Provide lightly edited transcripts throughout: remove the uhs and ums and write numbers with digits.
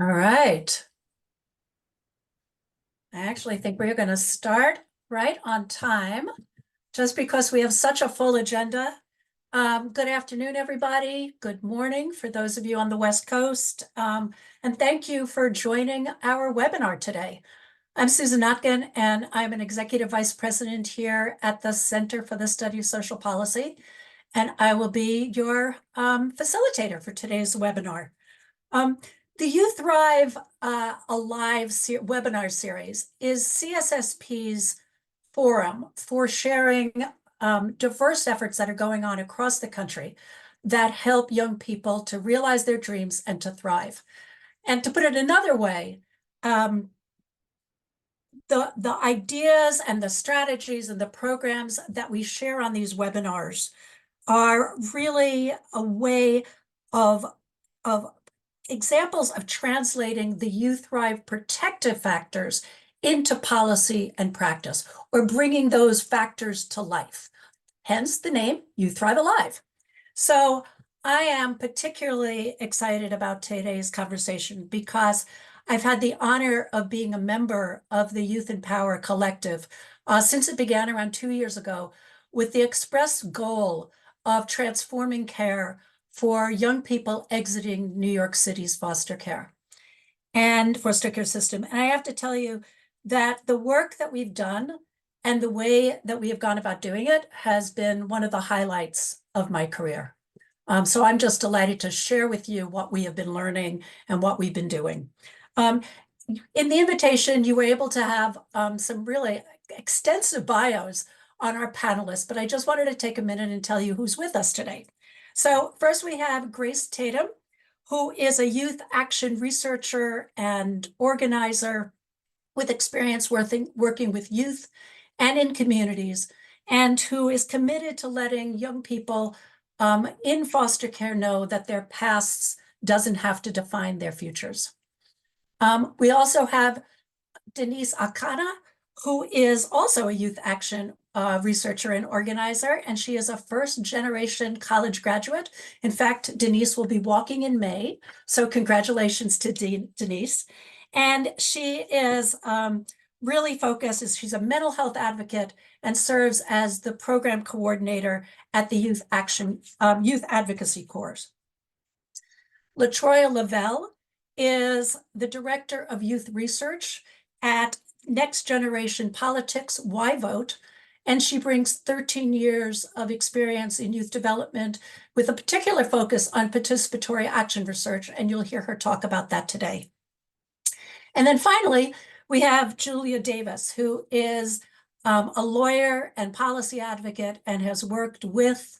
All right. I actually think we're going to start right on time, just because we have such a full agenda. Good afternoon, everybody. Good morning for those of you on the West Coast. And thank you for joining our webinar today. I'm Susan Notkin, and I'm an Executive Vice President here at the Center for the Study of Social Policy, and I will be your facilitator for today's webinar. The You Thrive Alive webinar series is CSSP's forum for sharing diverse efforts that are going on across the country that help young people to realize their dreams and to thrive. And to put it another way, the ideas and the strategies and the programs that we share on these webinars are really a way of examples of translating the You Thrive protective factors into policy and practice, or bringing those factors to life. Hence the name You Thrive Alive. So I am particularly excited about today's conversation because I've had the honor of being a member of the YouthNPower collective since it began around 2 years ago, with the express goal of transforming care for young people exiting New York City's foster care system. And I have to tell you that the work that we've done and the way that we have gone about doing it has been one of the highlights of my career. So I'm just delighted to share with you what we have been learning and what we've been doing. In the invitation, you were able to have some really extensive bios on our panelists, but I just wanted to take a minute and tell you who's with us today. So first we have Grace Tatum, who is a youth action researcher and organizer with experience working with youth and in communities, and who is committed to letting young people in foster care know that their pasts doesn't have to define their futures. We also have Denise Akana, who is also a youth action researcher and organizer, and she is a first-generation college graduate. In fact, Denise will be walking in May, so congratulations to Denise. And she is really focused, she's a mental health advocate and serves as the program coordinator at the Youth Advocacy course. LaTroya Lavelle is the director of youth research at Next Generation Politics, Why Vote? And she brings 13 years of experience in youth development with a particular focus on participatory action research, and you'll hear her talk about that today. And then finally, we have Julia Davis, who is a lawyer and policy advocate and has worked with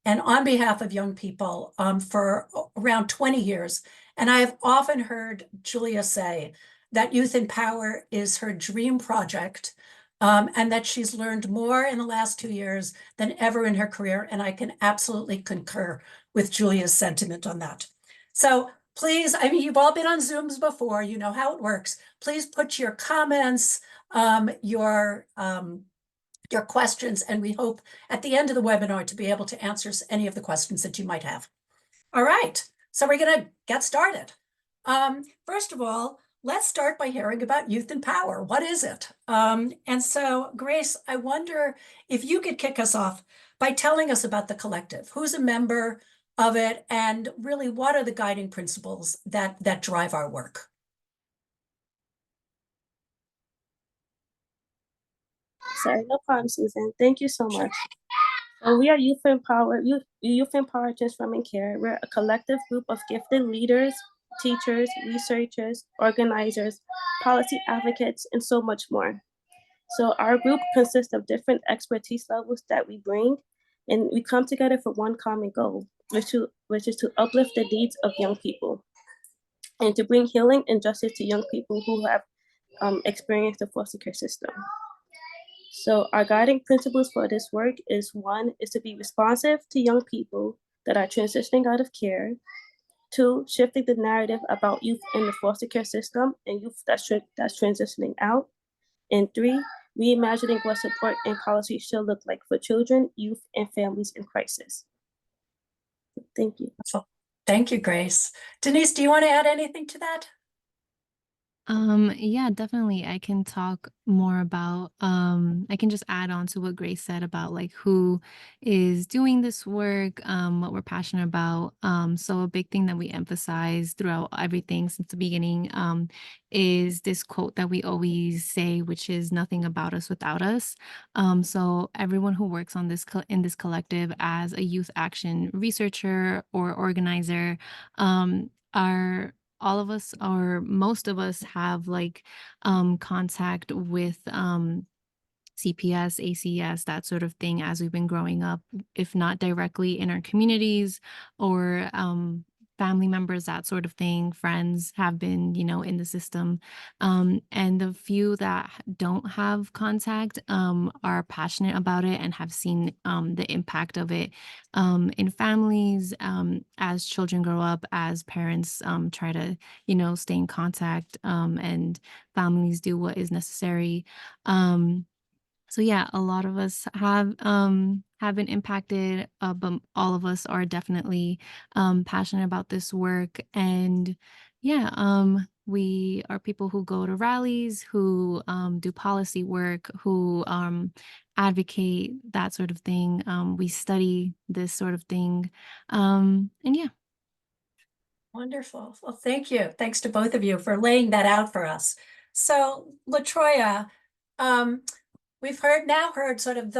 and on behalf of young people for around 20 years. And I have often heard Julia say that YouthNPower is her dream project, and that she's learned more in the last 2 years than ever in her career. And I can absolutely concur with Julia's sentiment on that. So please, I mean, you've all been on Zooms before, you know how it works. Please put your comments, your questions, and we hope at the end of the webinar to be able to answer any of the questions that you might have. All right, so we're gonna get started. First of all, let's start by hearing about YouthNPower. What is it? And so, Grace, I wonder if you could kick us off by telling us about the collective. Who's a member of it, and really what are the guiding principles that drive our work? Sorry, no problem, Susan. Thank you so much. We are YouthNPower Transforming Care. We're a collective group of gifted leaders, teachers, researchers, organizers, policy advocates, and so much more. So our group consists of different expertise levels that we bring, and we come together for one common goal, which is to uplift the needs of young people and to bring healing and justice to young people who have experienced the foster care system. So our guiding principles for this work is: one, is to be responsive to young people that are transitioning out of care; two, shifting the narrative about youth in the foster care system and youth that's transitioning out; and three, reimagining what support and policy should look like for children, youth, and families in crisis. Thank you. Thank you, Grace. Denise, do you want to add anything to that? Yeah, definitely. I can talk more about, I can just add on to what Grace said about like who is doing this work, what we're passionate about. So a big thing that we emphasize throughout everything since the beginning, is this quote that we always say, which is nothing about us without us. So everyone who works on this in this collective as a youth action researcher or organizer, are all of us or most of us have like contact with CPS, ACS, that sort of thing as we've been growing up, if not directly in our communities or family members, that sort of thing, friends have been, in the system. And the few that don't have contact are passionate about it and have seen the impact of it in families as children grow up, as parents try to, stay in contact and families do what is necessary. Um, so yeah, a lot of us have been impacted, but all of us are definitely passionate about this work. And yeah, we are people who go to rallies, who do policy work, who advocate that sort of thing. We study this sort of thing, and yeah. Wonderful. Well, thank you. Thanks to both of you for laying that out for us. So, LaTroya, um, we've heard sort of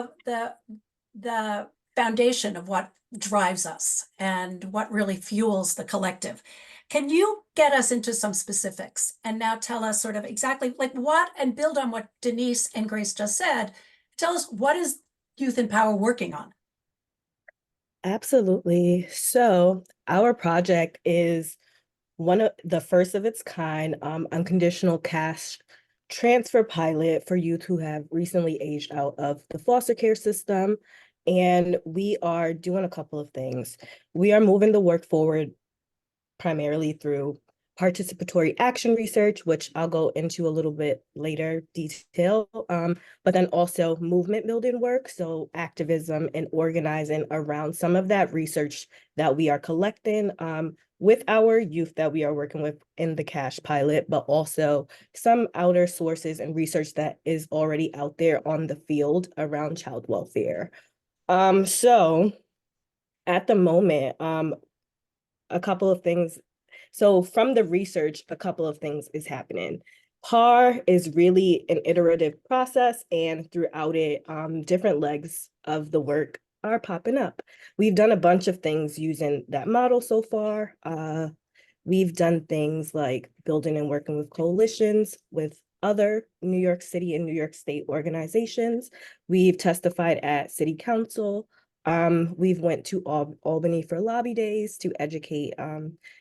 the foundation of what drives us and what really fuels the collective. Can you get us into some specifics and now tell us sort of exactly like what, and build on what Denise and Grace just said? Tell us, what is Youth in Power working on? Absolutely. So our project is one of the first of its kind, unconditional cash transfer pilot for youth who have recently aged out of the foster care system. And we are doing a couple of things. We are moving the work forward primarily through participatory action research, which I'll go into a little bit later detail, but then also movement building work, so activism and organizing around some of that research that we are collecting with our youth that we are working with in the cash pilot, but also some outer sources and research that is already out there on the field around child welfare. So at the moment, a couple of things. So from the research, a couple of things is happening. PAR is really an iterative process, and throughout it, different legs of the work are popping up. We've done a bunch of things using that model so far. We've done things like building and working with coalitions with other New York City and New York State organizations. We've testified at City Council. We've went to Albany for lobby days to educate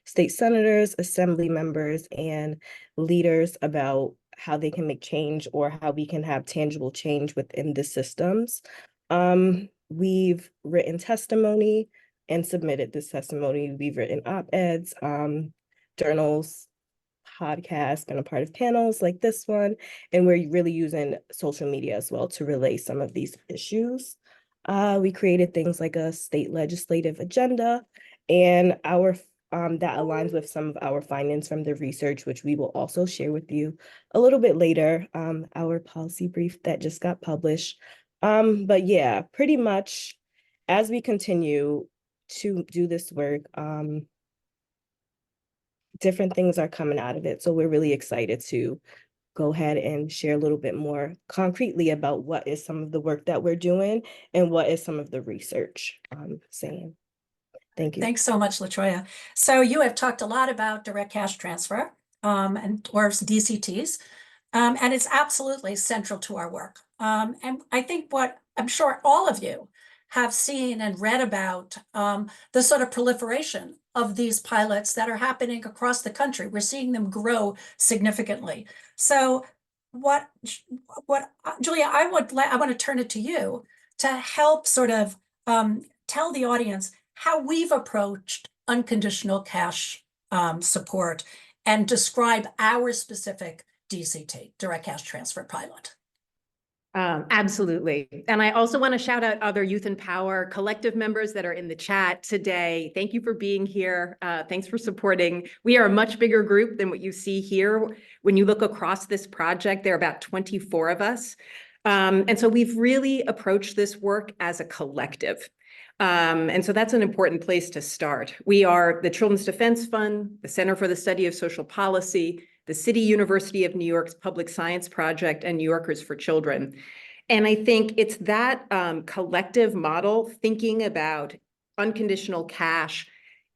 state senators, assembly members, and leaders about how they can make change or how we can have tangible change within the systems. We've written testimony and submitted this testimony. We've written op-eds, journals, podcasts, been a part of panels like this one, and we're really using social media as well to relay some of these issues. We created things like a state legislative agenda, and our that aligns with some of our findings from the research, which we will also share with you a little bit later, our policy brief that just got published. But yeah, pretty much as we continue to do this work, different things are coming out of it. So we're really excited to go ahead and share a little bit more concretely about what is some of the work that we're doing and what is some of the research saying. Thank you. Thanks so much, LaTroya. So you have talked a lot about direct cash transfer and or DCTs, and it's absolutely central to our work. And I think what I'm sure all of you have seen and read about the sort of proliferation of these pilots that are happening across the country. We're seeing them grow significantly. So what Julia, I want to turn it to you to help sort of tell the audience how we've approached unconditional cash support and describe our specific DCT, direct cash transfer pilot. Absolutely. And I also want to shout out other Youth in Power collective members that are in the chat today. Thank you for being here. Thanks for supporting. We are a much bigger group than what you see here. When you look across this project, there are about 24 of us. And so we've really approached this work as a collective. And so that's an important place to start. We are the Children's Defense Fund, the Center for the Study of Social Policy, the City University of New York's Public Science Project, and New Yorkers for Children. And I think it's that collective model, thinking about unconditional cash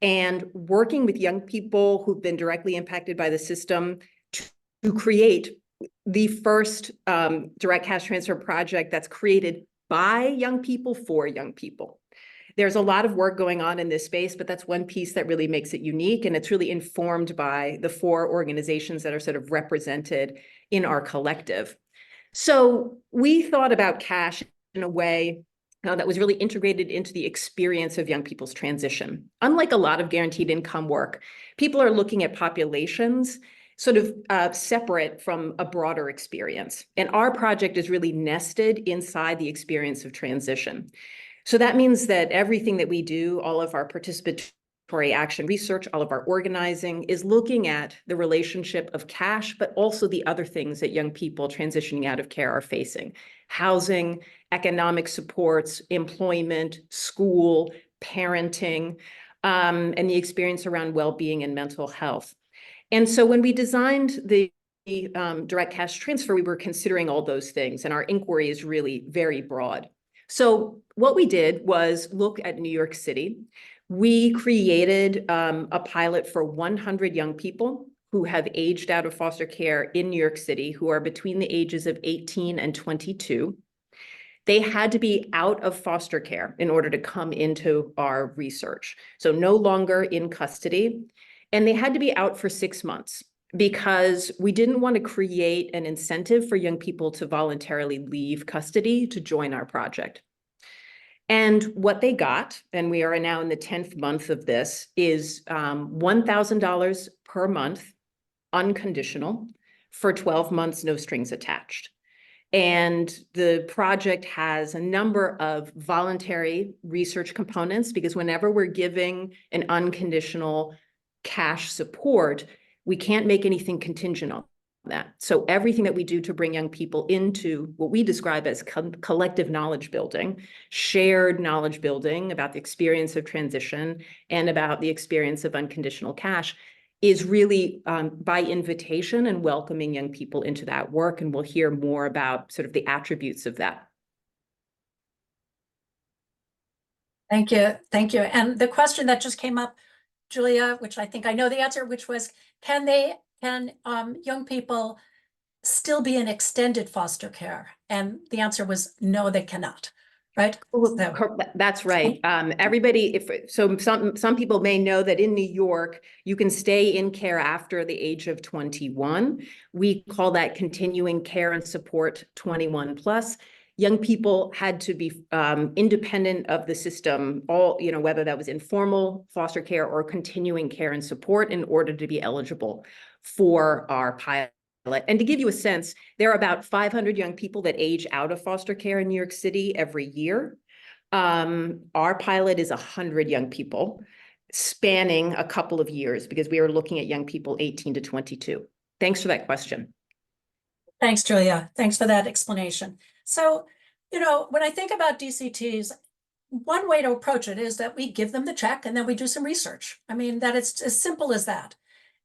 and working with young people who've been directly impacted by the system to create the first direct cash transfer project that's created by young people for young people. There's a lot of work going on in this space, but that's one piece that really makes it unique. And it's really informed by the 4 organizations that are sort of represented in our collective. So we thought about cash in a way that was really integrated into the experience of young people's transition. Unlike a lot of guaranteed income work, people are looking at populations sort of separate from a broader experience. And our project is really nested inside the experience of transition. So that means that everything that we do, all of our participatory action research, all of our organizing is looking at the relationship of cash, but also the other things that young people transitioning out of care are facing: housing, economic supports, employment, school, parenting, and the experience around well-being and mental health. And so when we designed the direct cash transfer, we were considering all those things, and our inquiry is really very broad. So what we did was look at New York City. We created a pilot for 100 young people who have aged out of foster care in New York City, who are between the ages of 18 and 22. They had to be out of foster care in order to come into our research. So no longer in custody. And they had to be out for 6 months, because we didn't want to create an incentive for young people to voluntarily leave custody to join our project. And what they got, and we are now in the 10th month of this, is $1,000 per month, unconditional, for 12 months, no strings attached. And the project has a number of voluntary research components, because whenever we're giving an unconditional cash support, we can't make anything contingent on that. So everything that we do to bring young people into what we describe as collective knowledge building, shared knowledge building about the experience of transition and about the experience of unconditional cash, is really by invitation and welcoming young people into that work. And we'll hear more about sort of the attributes of that. Thank you. Thank you. And the question that just came up, Julia, which I think I know the answer, which was, can young people still be in extended foster care? And the answer was no, they cannot. Right? So. That's right. Everybody, some people may know that in New York, you can stay in care after the age of 21. We call that continuing care and support 21 plus. Young people had to be independent of the system, whether that was informal foster care or continuing care and support, in order to be eligible for our pilot. And to give you a sense, there are about 500 young people that age out of foster care in New York City every year. Our pilot is 100 young people spanning a couple of years, because we are looking at young people 18 to 22. Thanks for that question. Thanks, Julia. Thanks for that explanation. So, when I think about DCTs, one way to approach it is that we give them the check and then we do some research. I mean, that it's as simple as that.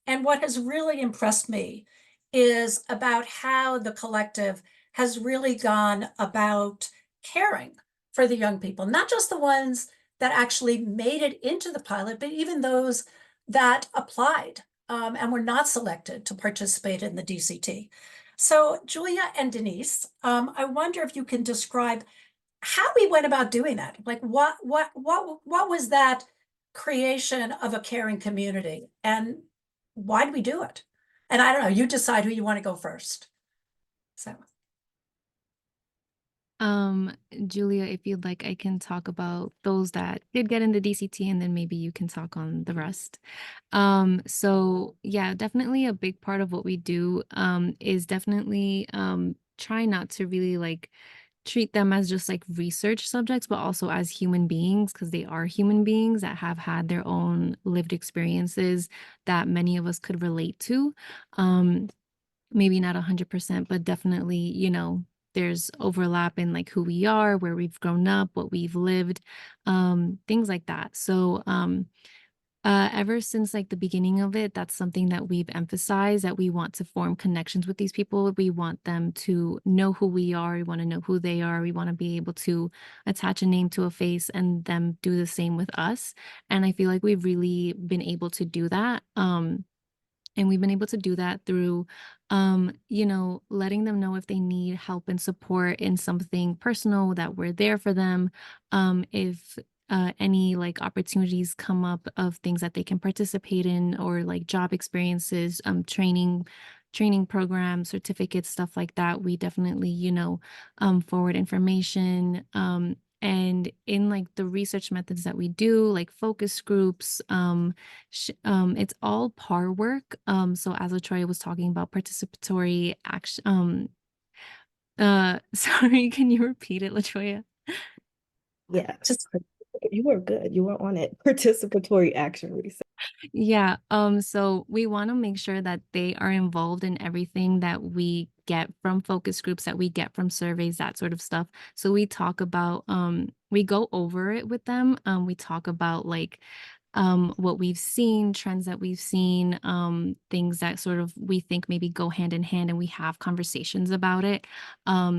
And what has really impressed me is about how the collective has really gone about caring for the young people, not just the ones that actually made it into the pilot, but even those that applied and were not selected to participate in the DCT. So Julia and Denise, I wonder if you can describe how we went about doing that. Like what was that creation of a caring community, and why did we do it? And I don't know, you decide who you want to go first. So. Julia, if you'd like, I can talk about those that did get into DCT, and then maybe you can talk on the rest. So yeah, definitely a big part of what we do is definitely try not to really like treat them as just like research subjects, but also as human beings, because they are human beings that have had their own lived experiences that many of us could relate to. Maybe not 100%, but definitely, you know, there's overlap in like who we are, where we've grown up, what we've lived, things like that. So, ever since like the beginning of it, that's something that we've emphasized, that we want to form connections with these people. We want them to know who we are. We want to know who they are. We want to be able to attach a name to a face and them do the same with us. And I feel like we've really been able to do that. And we've been able to do that through, you know, letting them know if they need help and support in something personal, that we're there for them. If any like opportunities come up of things that they can participate in, or like job experiences, training programs, certificates, stuff like that, we definitely, you know, forward information. And in like the research methods that we do, like focus groups, it's all par work. So as LaTroya was talking about participatory action, sorry, can you repeat it, LaTroya? Yeah, you were good. You were on it. Participatory action research. Yeah. So we want to make sure that they are involved in everything that we get from focus groups, that we get from surveys, that sort of stuff. So we talk about, we go over it with them. We talk about like what we've seen, trends that we've seen, things that sort of we think maybe go hand in hand, and we have conversations about it.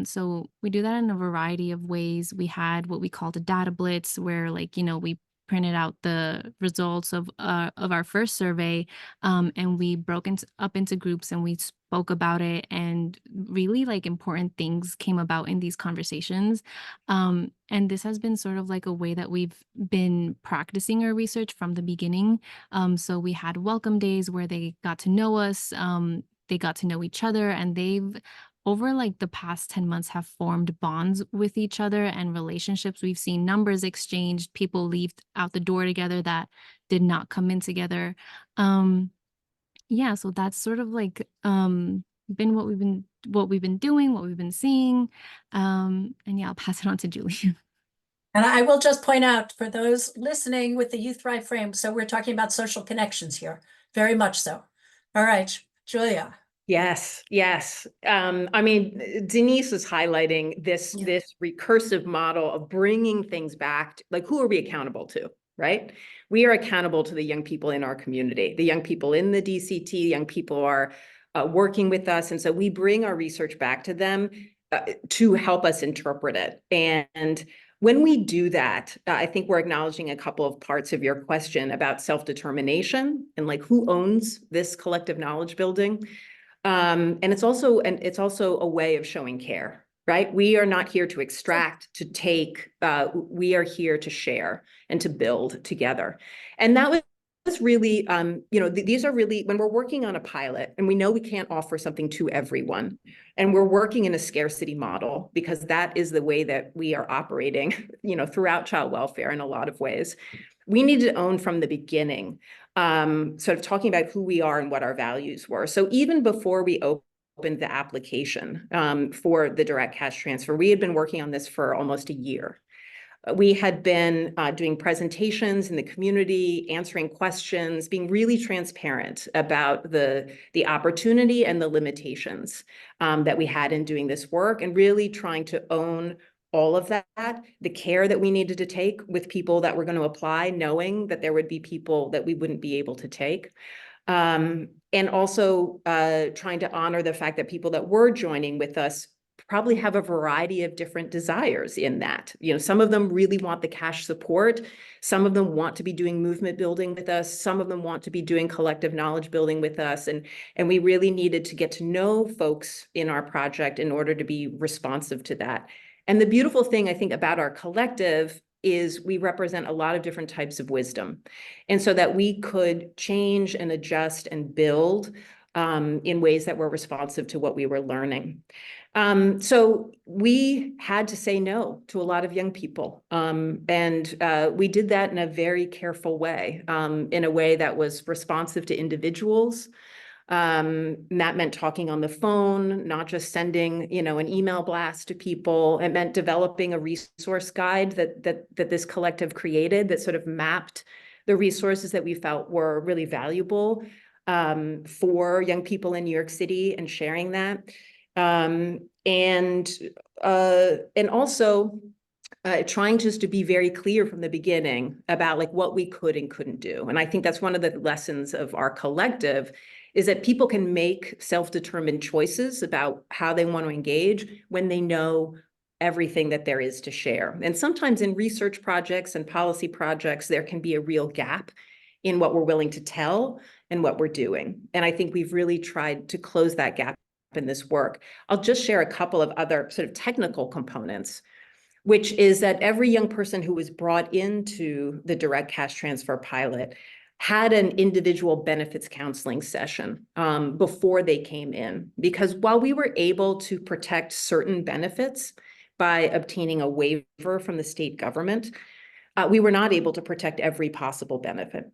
So we do that in a variety of ways. We had what we called a data blitz, where like, you know, we printed out the results of our first survey, and we broke up into groups, and we spoke about it, and really like important things came about in these conversations. And this has been sort of like a way that we've been practicing our research from the beginning. So we had welcome days where they got to know us, they got to know each other, and they've over like the past 10 months have formed bonds with each other and relationships. We've seen numbers exchanged, people leave out the door together that did not come in together. Yeah, so that's sort of like been what we've been doing, what we've been seeing. And yeah, I'll pass it on to Julie. And I will just point out for those listening with the Youth Thrive frame, so we're talking about social connections here, very much so. All right, Julia. Yes, yes. I mean, Denise is highlighting this recursive model of bringing things back to, like, who are we accountable to, right? We are accountable to the young people in our community, the young people in the DCT, young people are working with us. And so we bring our research back to them to help us interpret it. And when we do that, I think we're acknowledging a couple of parts of your question about self-determination and like who owns this collective knowledge building. And it's also a way of showing care, right? We are not here to extract, to take, we are here to share and to build together. And that was really, you know, these are really, when we're working on a pilot and we know we can't offer something to everyone, and we're working in a scarcity model because that is the way that we are operating, you know, throughout child welfare in a lot of ways. We need to own from the beginning, sort of talking about who we are and what our values were. So even before we opened the application for the direct cash transfer, we had been working on this for almost a year. We had been doing presentations in the community, answering questions, being really transparent about the opportunity and the limitations that we had in doing this work, and really trying to own all of that, the care that we needed to take with people that were going to apply, knowing that there would be people that we wouldn't be able to take. And also trying to honor the fact that people that were joining with us probably have a variety of different desires in that. You know, some of them really want the cash support. Some of them want to be doing movement building with us. Some of them want to be doing collective knowledge building with us. And we really needed to get to know folks in our project in order to be responsive to that. And the beautiful thing, I think, about our collective is we represent a lot of different types of wisdom. And so that we could change and adjust and build in ways that were responsive to what we were learning. So we had to say no to a lot of young people. And we did that in a very careful way, in a way that was responsive to individuals, That meant talking on the phone, not just sending, an email blast to people. It meant developing a resource guide that this collective created that sort of mapped the resources that we felt were really valuable for young people in New York City and sharing that. And also trying just to be very clear from the beginning about like what we could and couldn't do. And I think that's one of the lessons of our collective is that people can make self-determined choices about how they want to engage when they know everything that there is to share. And sometimes in research projects and policy projects, there can be a real gap in what we're willing to tell and what we're doing. And I think we've really tried to close that gap in this work. I'll just share a couple of other sort of technical components, which is that every young person who was brought into the direct cash transfer pilot had an individual benefits counseling session before they came in. Because while we were able to protect certain benefits by obtaining a waiver from the state government, we were not able to protect every possible benefit.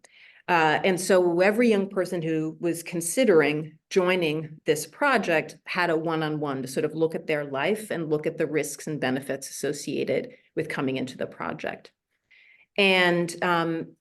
And so every young person who was considering joining this project had a one-on-one to sort of look at their life and look at the risks and benefits associated with coming into the project. And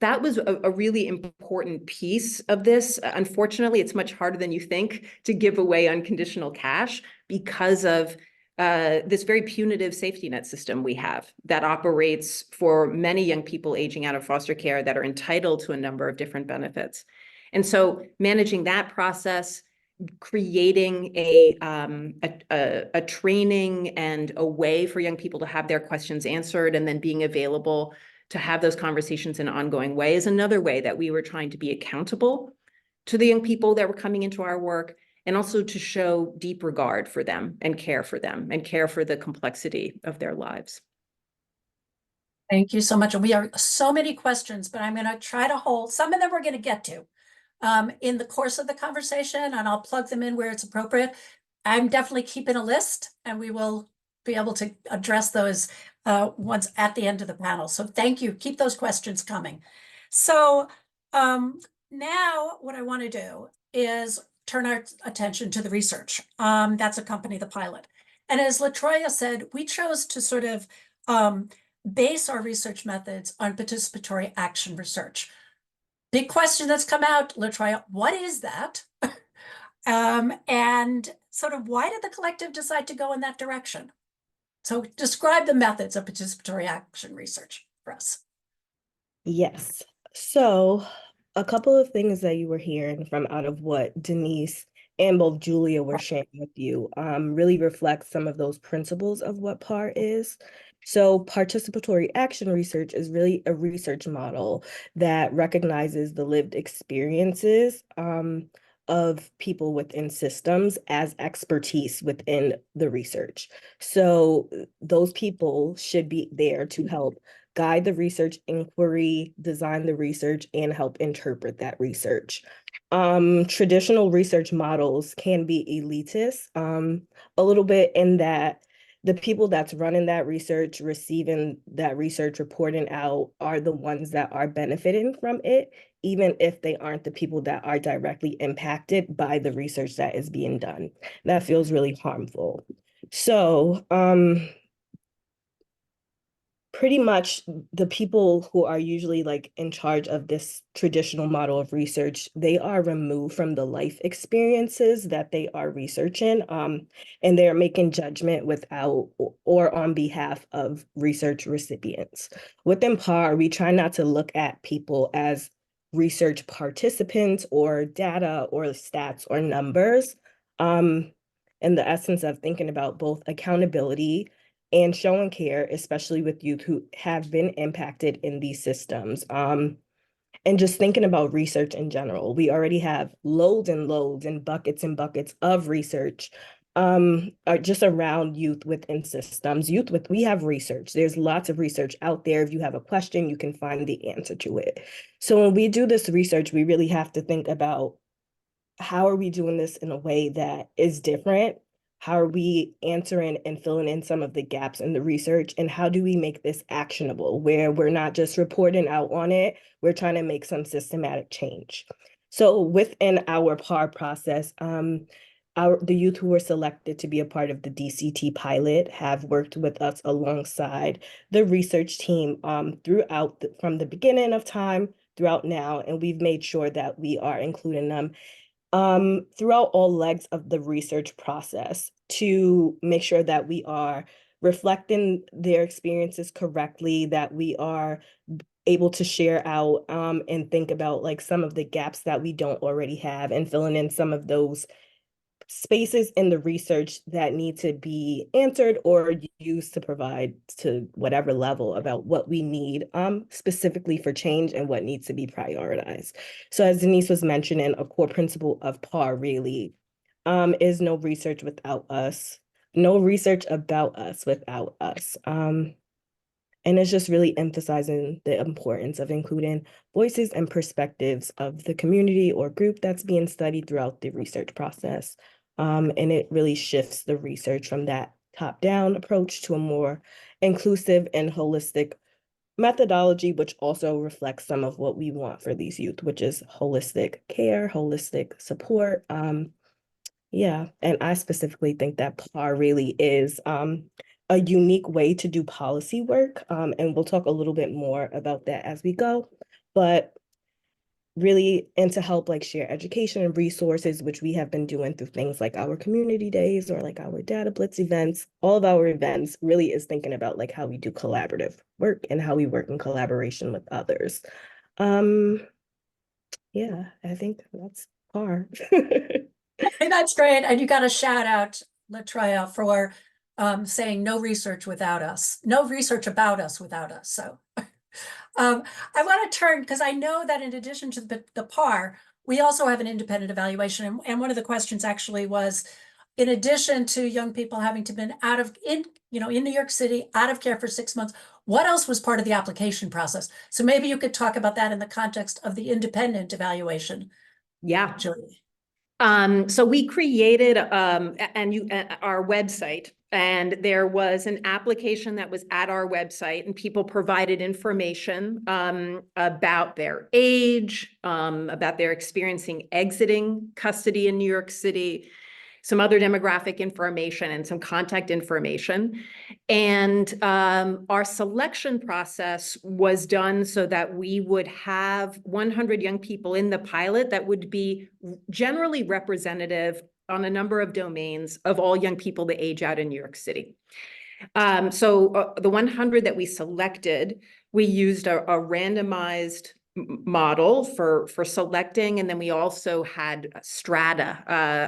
that was a really important piece of this. Unfortunately, it's much harder than you think to give away unconditional cash because of this very punitive safety net system we have that operates for many young people aging out of foster care that are entitled to a number of different benefits. And so managing that process, creating a training and a way for young people to have their questions answered and then being available to have those conversations in an ongoing way is another way that we were trying to be accountable to the young people that were coming into our work, and also to show deep regard for them and care for the complexity of their lives. Thank you so much. And we are so many questions, but I'm going to try to hold some of them we're going to get to in the course of the conversation, and I'll plug them in where it's appropriate. I'm definitely keeping a list, and we will be able to address those once at the end of the panel. So thank you. Keep those questions coming. So now what I want to do is turn our attention to the research that's accompanied the pilot. And as LaTroya said, we chose to sort of base our research methods on participatory action research. Big question that's come out, LaTroya, what is that? And sort of why did the collective decide to go in that direction? So describe the methods of participatory action research for us. Yes. So a couple of things that you were hearing from out of what Denise and both Julia were sharing with you really reflects some of those principles of what PAR is. So participatory action research is really a research model that recognizes the lived experiences of people within systems as expertise within the research. So those people should be there to help guide the research inquiry, design the research, and help interpret that research. Traditional research models can be elitist a little bit in that the people that's running that research, receiving that research, reporting out are the ones that are benefiting from it, even if they aren't the people that are directly impacted by the research that is being done. That feels really harmful. So pretty much the people who are usually like in charge of this traditional model of research, they are removed from the life experiences that they are researching, and they're making judgment without or on behalf of research recipients. Within PAR, we try not to look at people as research participants or data or stats or numbers, in the essence of thinking about both accountability and showing care, especially with youth who have been impacted in these systems. And just thinking about research in general, we already have loads and loads and buckets of research just around youth within systems. We have research. There's lots of research out there. If you have a question, you can find the answer to it. So when we do this research, we really have to think about how are we doing this in a way that is different? How are we answering and filling in some of the gaps in the research? And how do we make this actionable where we're not just reporting out on it, we're trying to make some systematic change. So within our PAR process, the youth who were selected to be a part of the DCT pilot have worked with us alongside the research team throughout from the beginning of time throughout now, and we've made sure that we are including them throughout all legs of the research process to make sure that we are reflecting their experiences correctly, that we are able to share out and think about like some of the gaps that we don't already have and filling in some of those spaces in the research that need to be answered or used to provide to whatever level about what we need specifically for change and what needs to be prioritized. So as Denise was mentioning, a core principle of PAR really is no research without us, no research about us without us. And it's just really emphasizing the importance of including voices and perspectives of the community or group that's being studied throughout the research process. And it really shifts the research from that top-down approach to a more inclusive and holistic methodology, which also reflects some of what we want for these youth, which is holistic care, holistic support. Yeah, and I specifically think that PAR really is a unique way to do policy work. And we'll talk a little bit more about that as we go, but really, and to help like share education and resources, which we have been doing through things like our community days or like our data blitz events. All of our events really is thinking about like how we do collaborative work and how we work in collaboration with others. Yeah, I think that's PAR. And that's great. And you got to shout out Latreia for saying no research without us, no research about us without us. So I want to turn, because I know that in addition to the PAR, we also have an independent evaluation. And one of the questions actually was, in addition to young people having to been in New York City, out of care for 6 months, what else was part of the application process? So maybe you could talk about that in the context of the independent evaluation. Yeah. Julie. So we created our website, and there was an application that was at our website, and people provided information about their age, about their experiencing exiting custody in New York City, some other demographic information and some contact information. And our selection process was done so that we would have 100 young people in the pilot that would be generally representative on a number of domains of all young people that age out in New York City. So the 100 that we selected, we used a randomized model for selecting, and then we also had a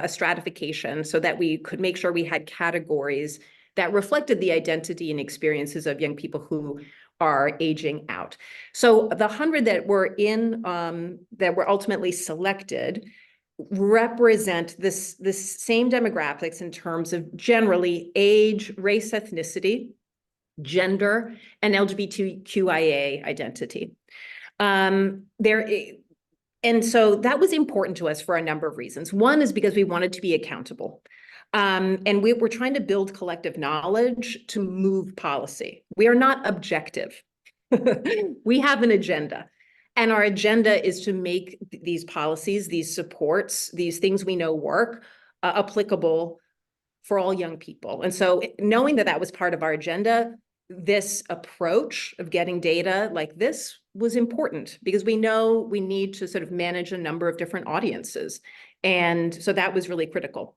stratification so that we could make sure we had categories that reflected the identity and experiences of young people who are aging out. So the 100 that were that were ultimately selected represent this same demographics in terms of generally age, race, ethnicity, gender, and LGBTQIA identity. And so that was important to us for a number of reasons. One is because we wanted to be accountable. And we're trying to build collective knowledge to move policy. We are not objective. We have an agenda. And our agenda is to make these policies, these supports, these things we know work, applicable for all young people. And so knowing that that was part of our agenda, this approach of getting data like this was important because we know we need to sort of manage a number of different audiences. And so that was really critical.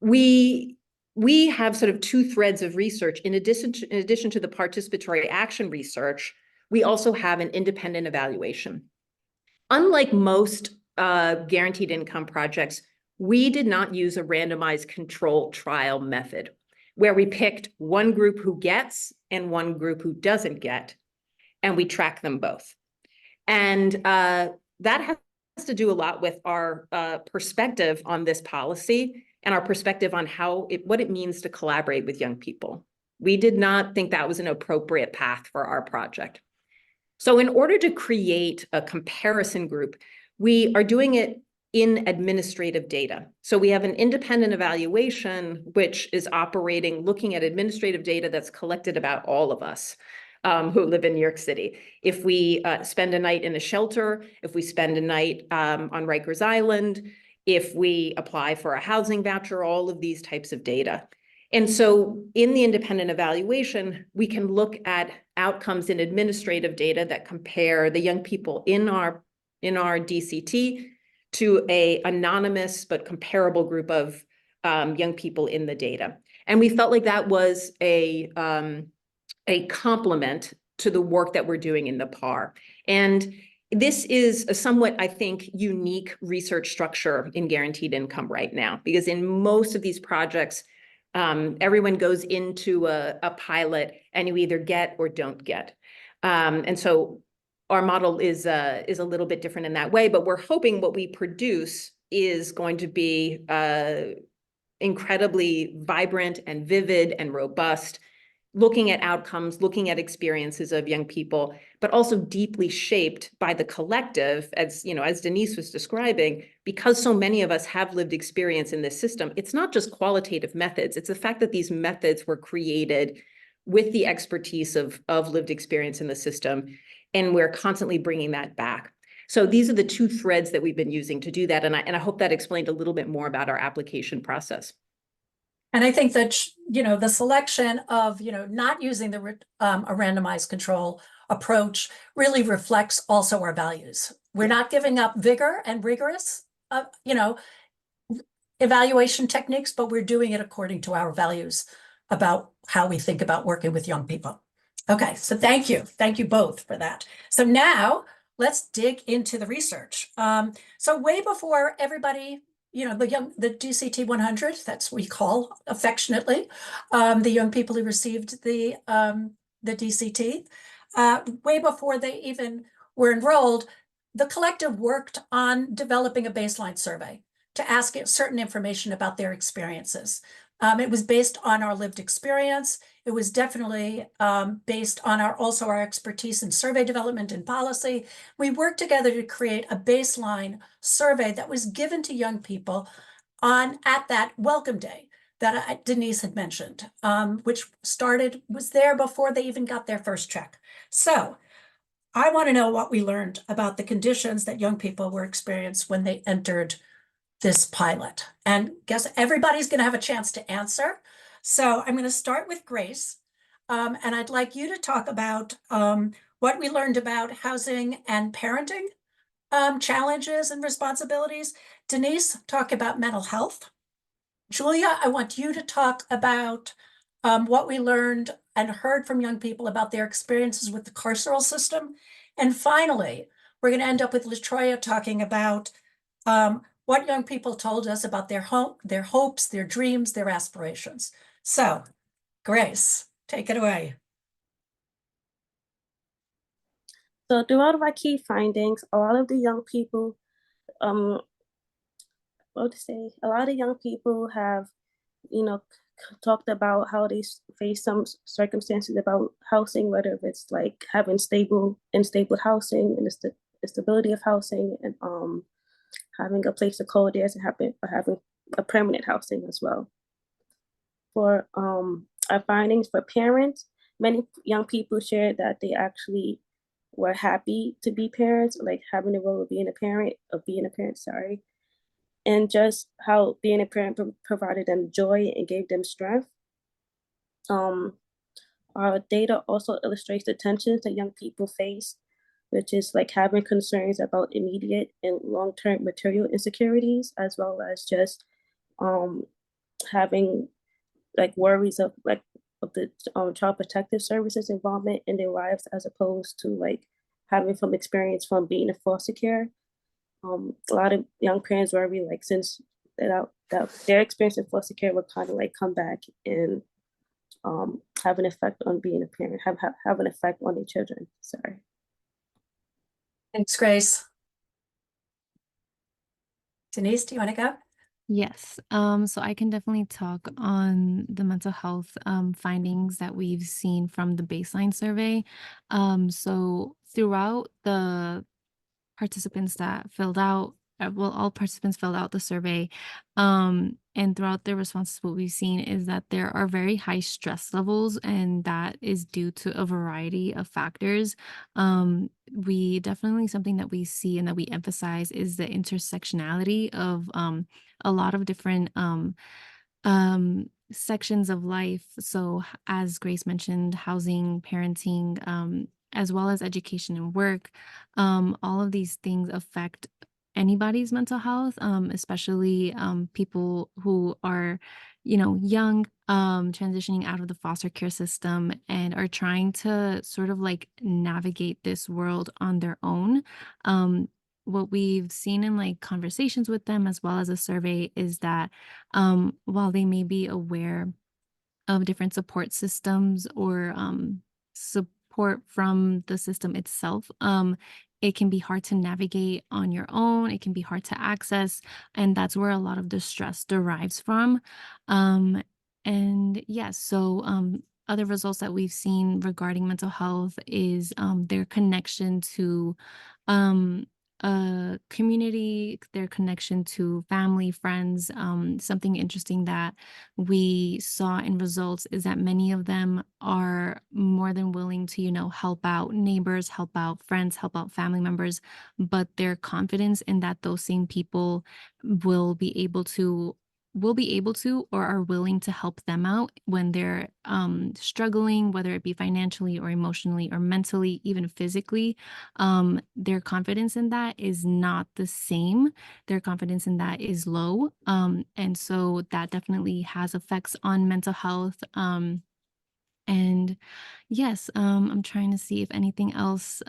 We have sort of two threads of research. In addition to the participatory action research, we also have an independent evaluation. Unlike most guaranteed income projects, we did not use a randomized control trial method where we picked one group who gets and one group who doesn't get, and we track them both. And that has to do a lot with our perspective on this policy and our perspective on what it means to collaborate with young people. We did not think that was an appropriate path for our project. So in order to create a comparison group, we are doing it in administrative data. So we have an independent evaluation, which is looking at administrative data that's collected about all of us. who live in New York City. If we spend a night in a shelter, if we spend a night on Rikers Island, if we apply for a housing voucher, all of these types of data. And so in the independent evaluation, we can look at outcomes in administrative data that compare the young people in our DCT to a anonymous but comparable group of young people in the data. And we felt like that was a complement to the work that we're doing in the PAR. And this is a somewhat, I think, unique research structure in guaranteed income right now, because in most of these projects, everyone goes into a pilot and you either get or don't get. And so our model is a little bit different in that way, but we're hoping what we produce is going to be incredibly vibrant and vivid and robust, looking at outcomes, looking at experiences of young people, but also deeply shaped by the collective, as Denise was describing, because so many of us have lived experience in this system. It's not just qualitative methods, it's the fact that these methods were created with the expertise of lived experience in the system, and we're constantly bringing that back. So these are the two threads that we've been using to do that, and I hope that explained a little bit more about our application process. And I think that, the selection of, not using a randomized control approach really reflects also our values. We're not giving up vigor and rigorous, evaluation techniques, but we're doing it according to our values about how we think about working with young people. Okay, so thank you. Thank you both for that. So now let's dig into the research. So way before everybody, the DCT 100, that's what we call affectionately, the young people who received the DCT, way before they even were enrolled, the collective worked on developing a baseline survey to ask it certain information about their experiences. It was based on our lived experience. It was definitely based on our expertise in survey development and policy. We worked together to create a baseline survey that was given to young people at that welcome day that Denise had mentioned, which was there before they even got their first check. So I want to know what we learned about the conditions that young people were experiencing when they entered this pilot. And guess everybody's going to have a chance to answer. So I'm going to start with Grace. And I'd like you to talk about what we learned about housing and parenting challenges and responsibilities. Denise, talk about mental health. Julia, I want you to talk about what we learned and heard from young people about their experiences with the carceral system. And finally, we're going to end up with LaTroya talking about what young people told us about their hopes, their dreams, their aspirations. So, Grace, take it away. So throughout our key findings, a lot of the young people, a lot of young people have, talked about how they face some circumstances about housing, whether it's like having unstable housing and the stability of housing, and having a place to call theirs, and having a permanent housing as well. For our findings for parents, many young people shared that they actually were happy to be parents, like having the role of being a parent, and just how being a parent provided them joy and gave them strength. Our data also illustrates the tensions that young people face, which is like having concerns about immediate and long-term material insecurities, as well as just having like worries of the child protective services involvement in their lives, as opposed to like having some experience from being in foster care. A lot of young parents worry, like, since that their experience in foster care would kind of like come back and have an effect on being a parent, have an effect on their children. Sorry. Thanks, Grace. Denise, do you want to go? Yes. So I can definitely talk on the mental health findings that we've seen from the baseline survey. So throughout the participants that filled out well, all participants filled out the survey. And throughout their responses, what we've seen is that there are very high stress levels, and that is due to a variety of factors. We definitely, something that we see and that we emphasize is the intersectionality of a lot of different sections of life. So, as Grace mentioned, housing, parenting, as well as education and work, all of these things affect anybody's mental health, especially people who are, young, transitioning out of the foster care system and are trying to sort of like navigate this world on their own. What we've seen in like conversations with them as well as a survey is that while they may be aware of different support systems or support from the system itself, it can be hard to navigate on your own. It can be hard to access, and that's where a lot of the stress derives from. And yes, so other results that we've seen regarding mental health is their connection to um, community, their connection to family, friends. Something interesting that we saw in results is that many of them are more than willing to, help out neighbors, help out friends, help out family members, but their confidence in that those same people will be able to or are willing to help them out when they're struggling, whether it be financially or emotionally or mentally, even physically. Their confidence in that is not the same. Their confidence in that is low. And so that definitely has effects on mental health. And yes, I'm trying to see if anything else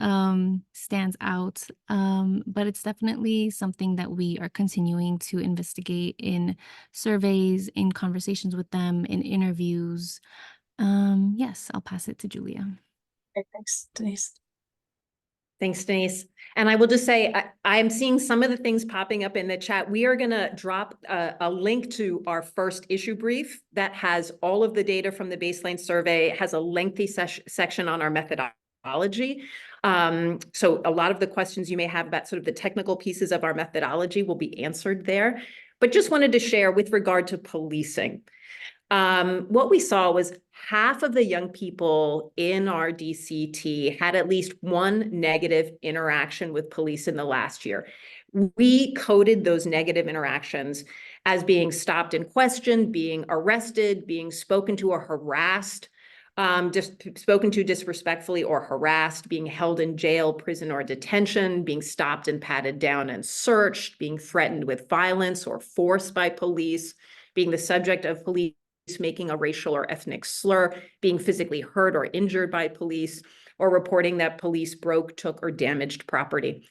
stands out. But it's definitely something that we are continuing to investigate in surveys, in conversations with them, in interviews. Yes, I'll pass it to Julia. Okay, thanks, Denise. Thanks, Denise. And I will just say, I'm seeing some of the things popping up in the chat. We are going to drop a link to our first issue brief that has all of the data from the baseline survey. It has a lengthy section on our methodology. So a lot of the questions you may have about sort of the technical pieces of our methodology will be answered there. But just wanted to share with regard to policing. What we saw was half of the young people in our DCT had at least one negative interaction with police in the last year. We coded those negative interactions as being stopped and questioned, being arrested, being spoken to or harassed, spoken to disrespectfully or harassed, being held in jail, prison, or detention, being stopped and patted down and searched, being threatened with violence or force by police, being the subject of police making a racial or ethnic slur, being physically hurt or injured by police, or reporting that police broke, took, or damaged property.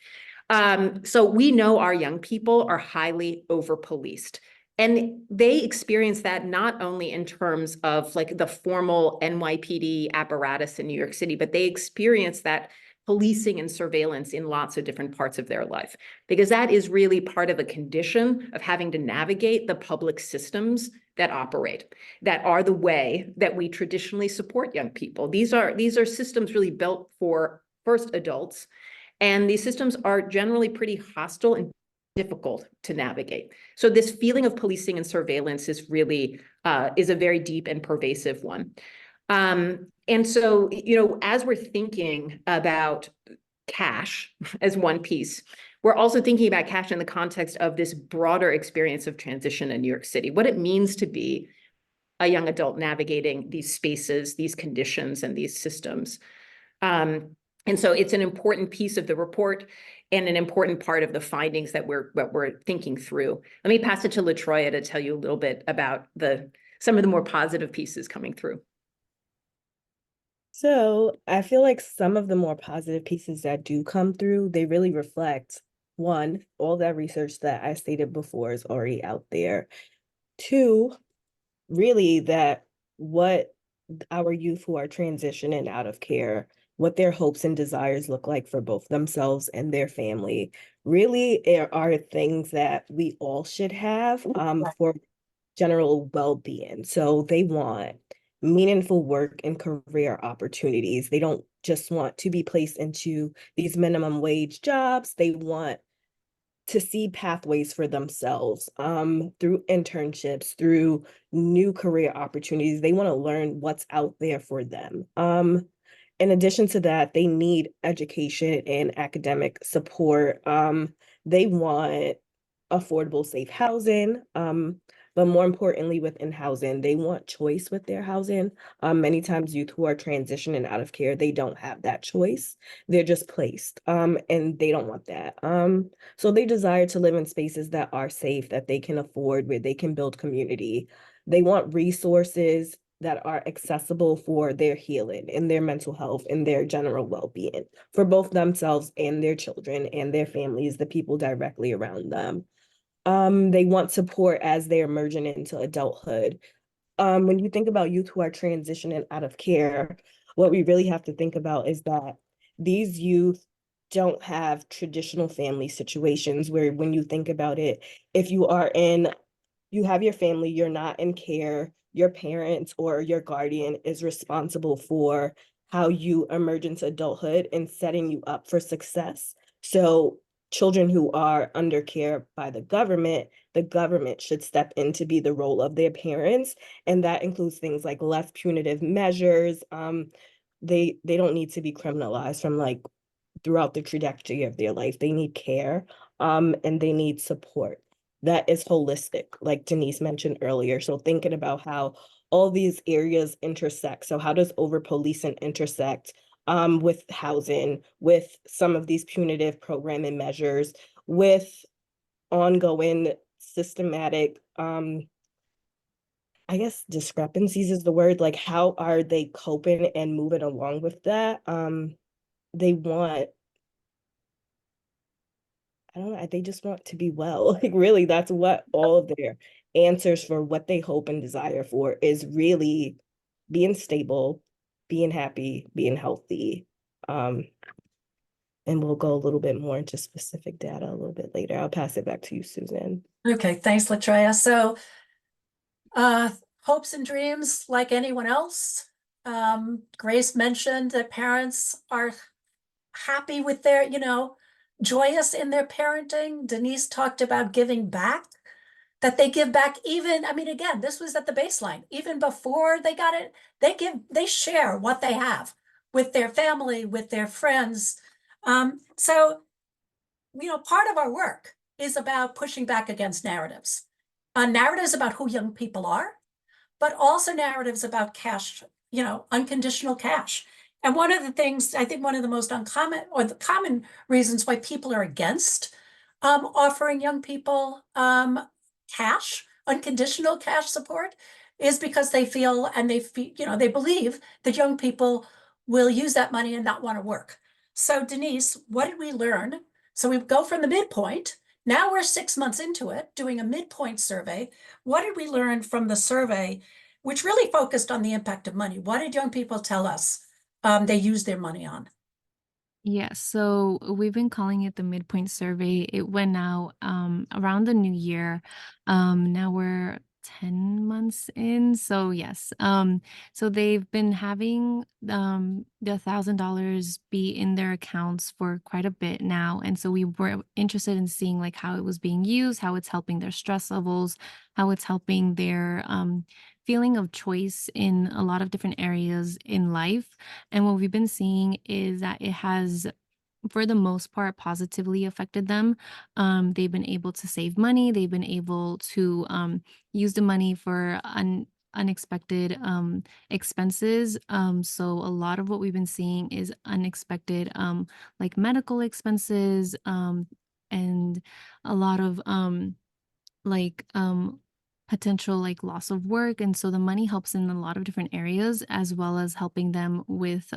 So we know our young people are highly over-policed. And they experience that not only in terms of like the formal NYPD apparatus in New York City, but they experience that policing and surveillance in lots of different parts of their life, because that is really part of a condition of having to navigate the public systems that operate, that are the way that we traditionally support young people. These are systems really built for first adults, and these systems are generally pretty hostile and difficult to navigate. So this feeling of policing and surveillance is really is a very deep and pervasive one. And so, as we're thinking about cash as one piece, we're also thinking about cash in the context of this broader experience of transition in New York City, what it means to be a young adult navigating these spaces, these conditions, and these systems. And so it's an important piece of the report and an important part of the findings that we're thinking through. Let me pass it to LaTroya to tell you a little bit about some of the more positive pieces coming through. So I feel like some of the more positive pieces that do come through, they really reflect, one, all that research that I stated before is already out there. Two, really that what our youth who are transitioning out of care, what their hopes and desires look like for both themselves and their family, really are things that we all should have for general well-being. So they want meaningful work and career opportunities. They don't just want to be placed into these minimum wage jobs. They want to see pathways for themselves through internships, through new career opportunities. They want to learn what's out there for them. In addition to that, they need education and academic support. They want affordable, safe housing. But more importantly, within housing, they want choice with their housing. Many times youth who are transitioning out of care, they don't have that choice. They're just placed, and they don't want that. So they desire to live in spaces that are safe, that they can afford, where they can build community. They want resources that are accessible for their healing and their mental health and their general well-being for both themselves and their children and their families, the people directly around them. They want support as they're emerging into adulthood. When you think about youth who are transitioning out of care, what we really have to think about is that these youth don't have traditional family situations where, when you think about it, if you have your family, you're not in care, your parents or your guardian is responsible for how you emerge into adulthood and setting you up for success. So children who are under care by the government should step in to be the role of their parents. And that includes things like less punitive measures. They don't need to be criminalized from like throughout the trajectory of their life. They need care, and they need support that is holistic, like Denise mentioned earlier. So thinking about how all these areas intersect. So how does over-policing intersect with housing, with some of these punitive programming measures, with ongoing systematic, I guess discrepancies is the word, like how are they coping and moving along with that? They want, I don't know, they just want to be well. Like really, that's what all of their answers for what they hope and desire for is, really being stable, being happy, being healthy. And we'll go a little bit more into specific data a little bit later. I'll pass it back to you, Susan. Okay, thanks, Latreia. So hopes and dreams like anyone else. Grace mentioned that parents are happy with their, joyous in their parenting. Denise talked about giving back, that they give back even, I mean, again, this was at the baseline, even before they got it, they share what they have with their family, with their friends. So, part of our work is about pushing back against narratives. Narratives about who young people are, but also narratives about cash, unconditional cash. And one of the things, I think one of the most uncommon or the common reasons why people are against offering young people cash, unconditional cash support, is because they feel and they believe that young people will use that money and not want to work. So Denise, what did we learn? So we go from the midpoint. Now we're 6 months into it, doing a midpoint survey. What did we learn from the survey, which really focused on the impact of money? What did young people tell us they use their money on? Yes, so we've been calling it the midpoint survey. It went out around the new year. Now we're 10 months in. So yes. So they've been having the $1,000 be in their accounts for quite a bit now. And so we were interested in seeing like how it was being used, how it's helping their stress levels, how it's helping their feeling of choice in a lot of different areas in life. And what we've been seeing is that it has, for the most part, positively affected them. They've been able to save money. They've been able to use the money for unexpected expenses. So a lot of what we've been seeing is unexpected, like medical expenses, and a lot of like potential like loss of work. And so the money helps in a lot of different areas, as well as helping them with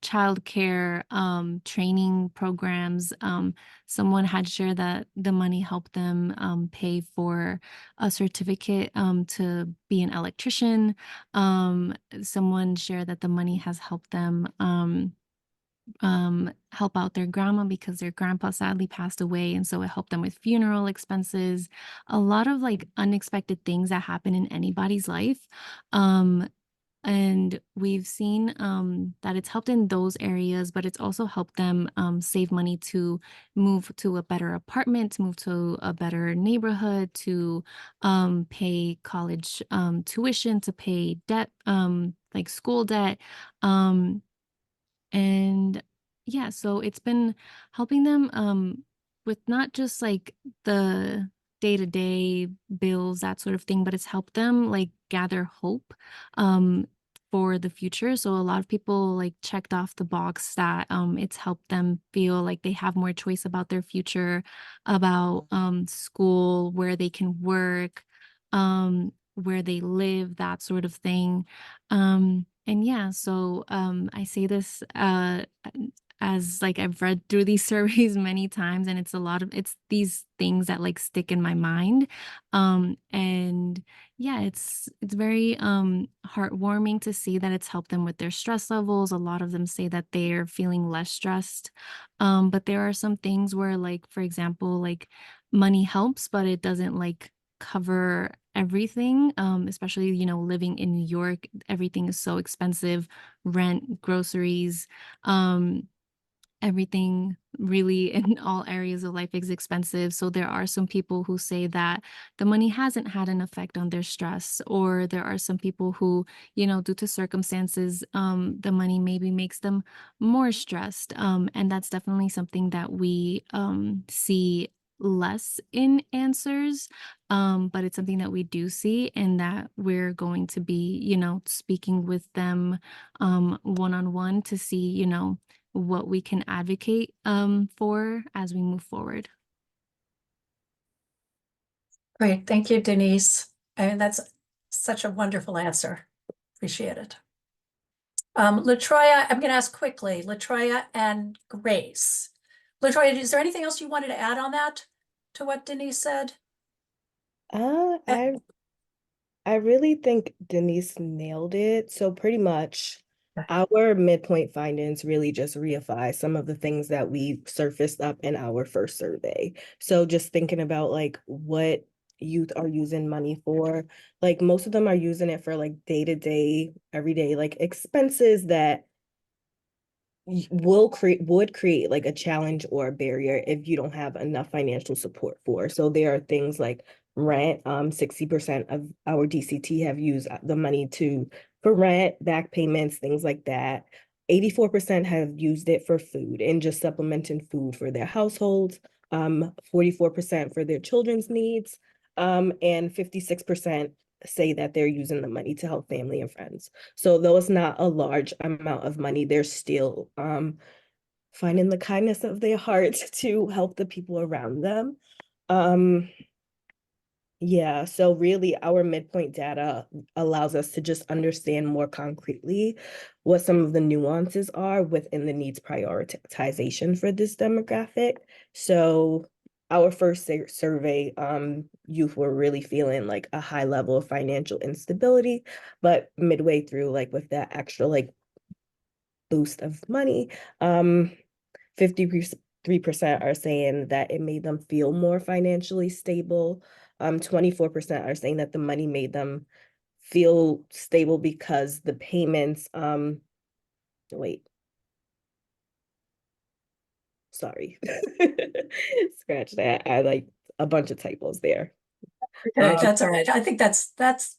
childcare, training programs. Someone had shared that the money helped them pay for a certificate to be an electrician. Someone shared that the money has helped them help out their grandma because their grandpa sadly passed away, and so it helped them with funeral expenses. A lot of like unexpected things that happen in anybody's life. And we've seen that it's helped in those areas, but it's also helped them save money to move to a better apartment, to move to a better neighborhood, to pay college tuition, to pay debt, like school debt. Um, and yeah, so it's been helping them with not just like the day-to-day bills, that sort of thing, but it's helped them like gather hope um for the future. So a lot of people like checked off the box that it's helped them feel like they have more choice about their future, about school, where they can work, where they live, that sort of thing. And yeah, so I say this as like I've read through these surveys many times, and it's these things that like stick in my mind. And yeah, it's very heartwarming to see that it's helped them with their stress levels. A lot of them say that they're feeling less stressed. But there are some things where, like, for example, like money helps, but it doesn't like cover everything, especially, living in New York, everything is so expensive, rent, groceries, um, everything really in all areas of life is expensive. So there are some people who say that the money hasn't had an effect on their stress, or there are some people who, due to circumstances, the money maybe makes them more stressed. And that's definitely something that we see less in answers, but it's something that we do see, and that we're going to be, speaking with them one-on-one to see, what we can advocate for as we move forward. Great. Thank you, Denise. I mean, that's such a wonderful answer. Appreciate it. LaTroya, I'm going to ask quickly, LaTroya and Grace. LaTroya, is there anything else you wanted to add on that, to what Denise said? I really think Denise nailed it. So pretty much our midpoint findings really just reify some of the things that we surfaced up in our first survey. So just thinking about like what youth are using money for, like most of them are using it for like day-to-day, everyday like expenses that would create like a challenge or a barrier if you don't have enough financial support for. So there are things like rent. 60% of our DCT have used the money for rent, back payments, things like that. 84% have used it for food and just supplementing food for their households. 44% for their children's needs. And 56% say that they're using the money to help family and friends. So though it's not a large amount of money, they're still finding the kindness of their hearts to help the people around them. Yeah, so really our midpoint data allows us to just understand more concretely what some of the nuances are within the needs prioritization for this demographic. So our first survey, youth were really feeling like a high level of financial instability, but midway through, like with that extra like boost of money, 53% are saying that it made them feel more financially stable. 24% are saying that the money made them feel stable because the payments, wait, sorry, scratch that. I like a bunch of typos there. That's all right. I think that's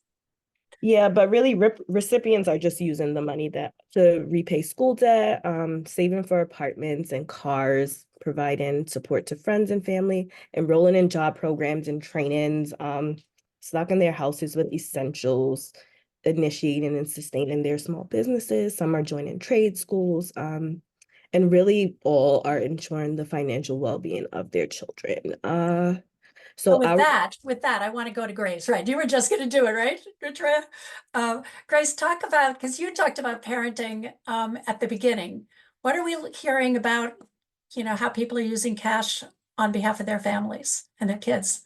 Yeah, but really recipients are just using the money to repay school debt, saving for apartments and cars, providing support to friends and family, enrolling in job programs and trainings, stocking their houses with essentials, initiating and sustaining their small businesses. Some are joining trade schools, and really all are ensuring the financial well-being of their children. So with that, I want to go to Grace, right? You were just going to do it, right, Retria? Grace, talk about, because you talked about parenting at the beginning. What are we hearing about, how people are using cash on behalf of their families and their kids?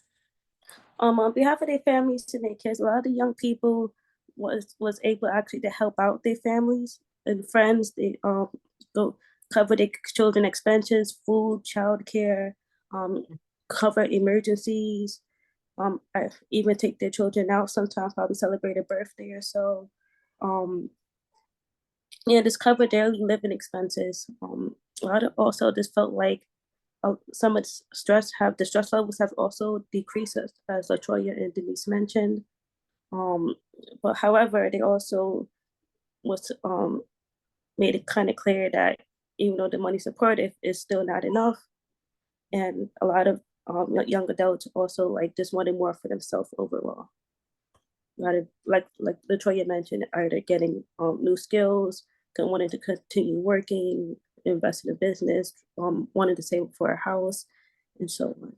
On behalf of their families and their kids, a lot of the young people was able actually to help out their families and friends. They go cover their children expenses, food, childcare, cover emergencies. I even take their children out sometimes, probably celebrate a birthday or so. Yeah, this covered daily living expenses. A lot of also this felt like some of the stress levels have also decreased as Latoya and Denise mentioned. But however, they also was made it kind of clear that even though the money supportive is still not enough, and a lot of young adults also like just wanted more for themselves overall. A lot of like Latoya mentioned, either getting new skills, wanting to continue working, invest in a business, wanted to save for a house, and so on.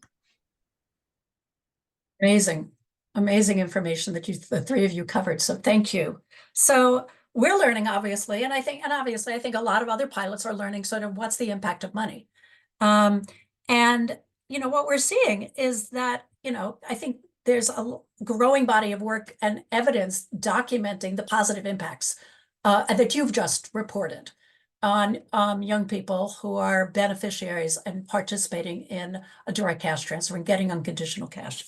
Amazing, amazing information that the three of you covered. So thank you. So we're learning, obviously, and I think a lot of other pilots are learning sort of what's the impact of money. And what we're seeing is that, I think there's a growing body of work and evidence documenting the positive impacts that you've just reported on young people who are beneficiaries and participating in a direct cash transfer and getting unconditional cash.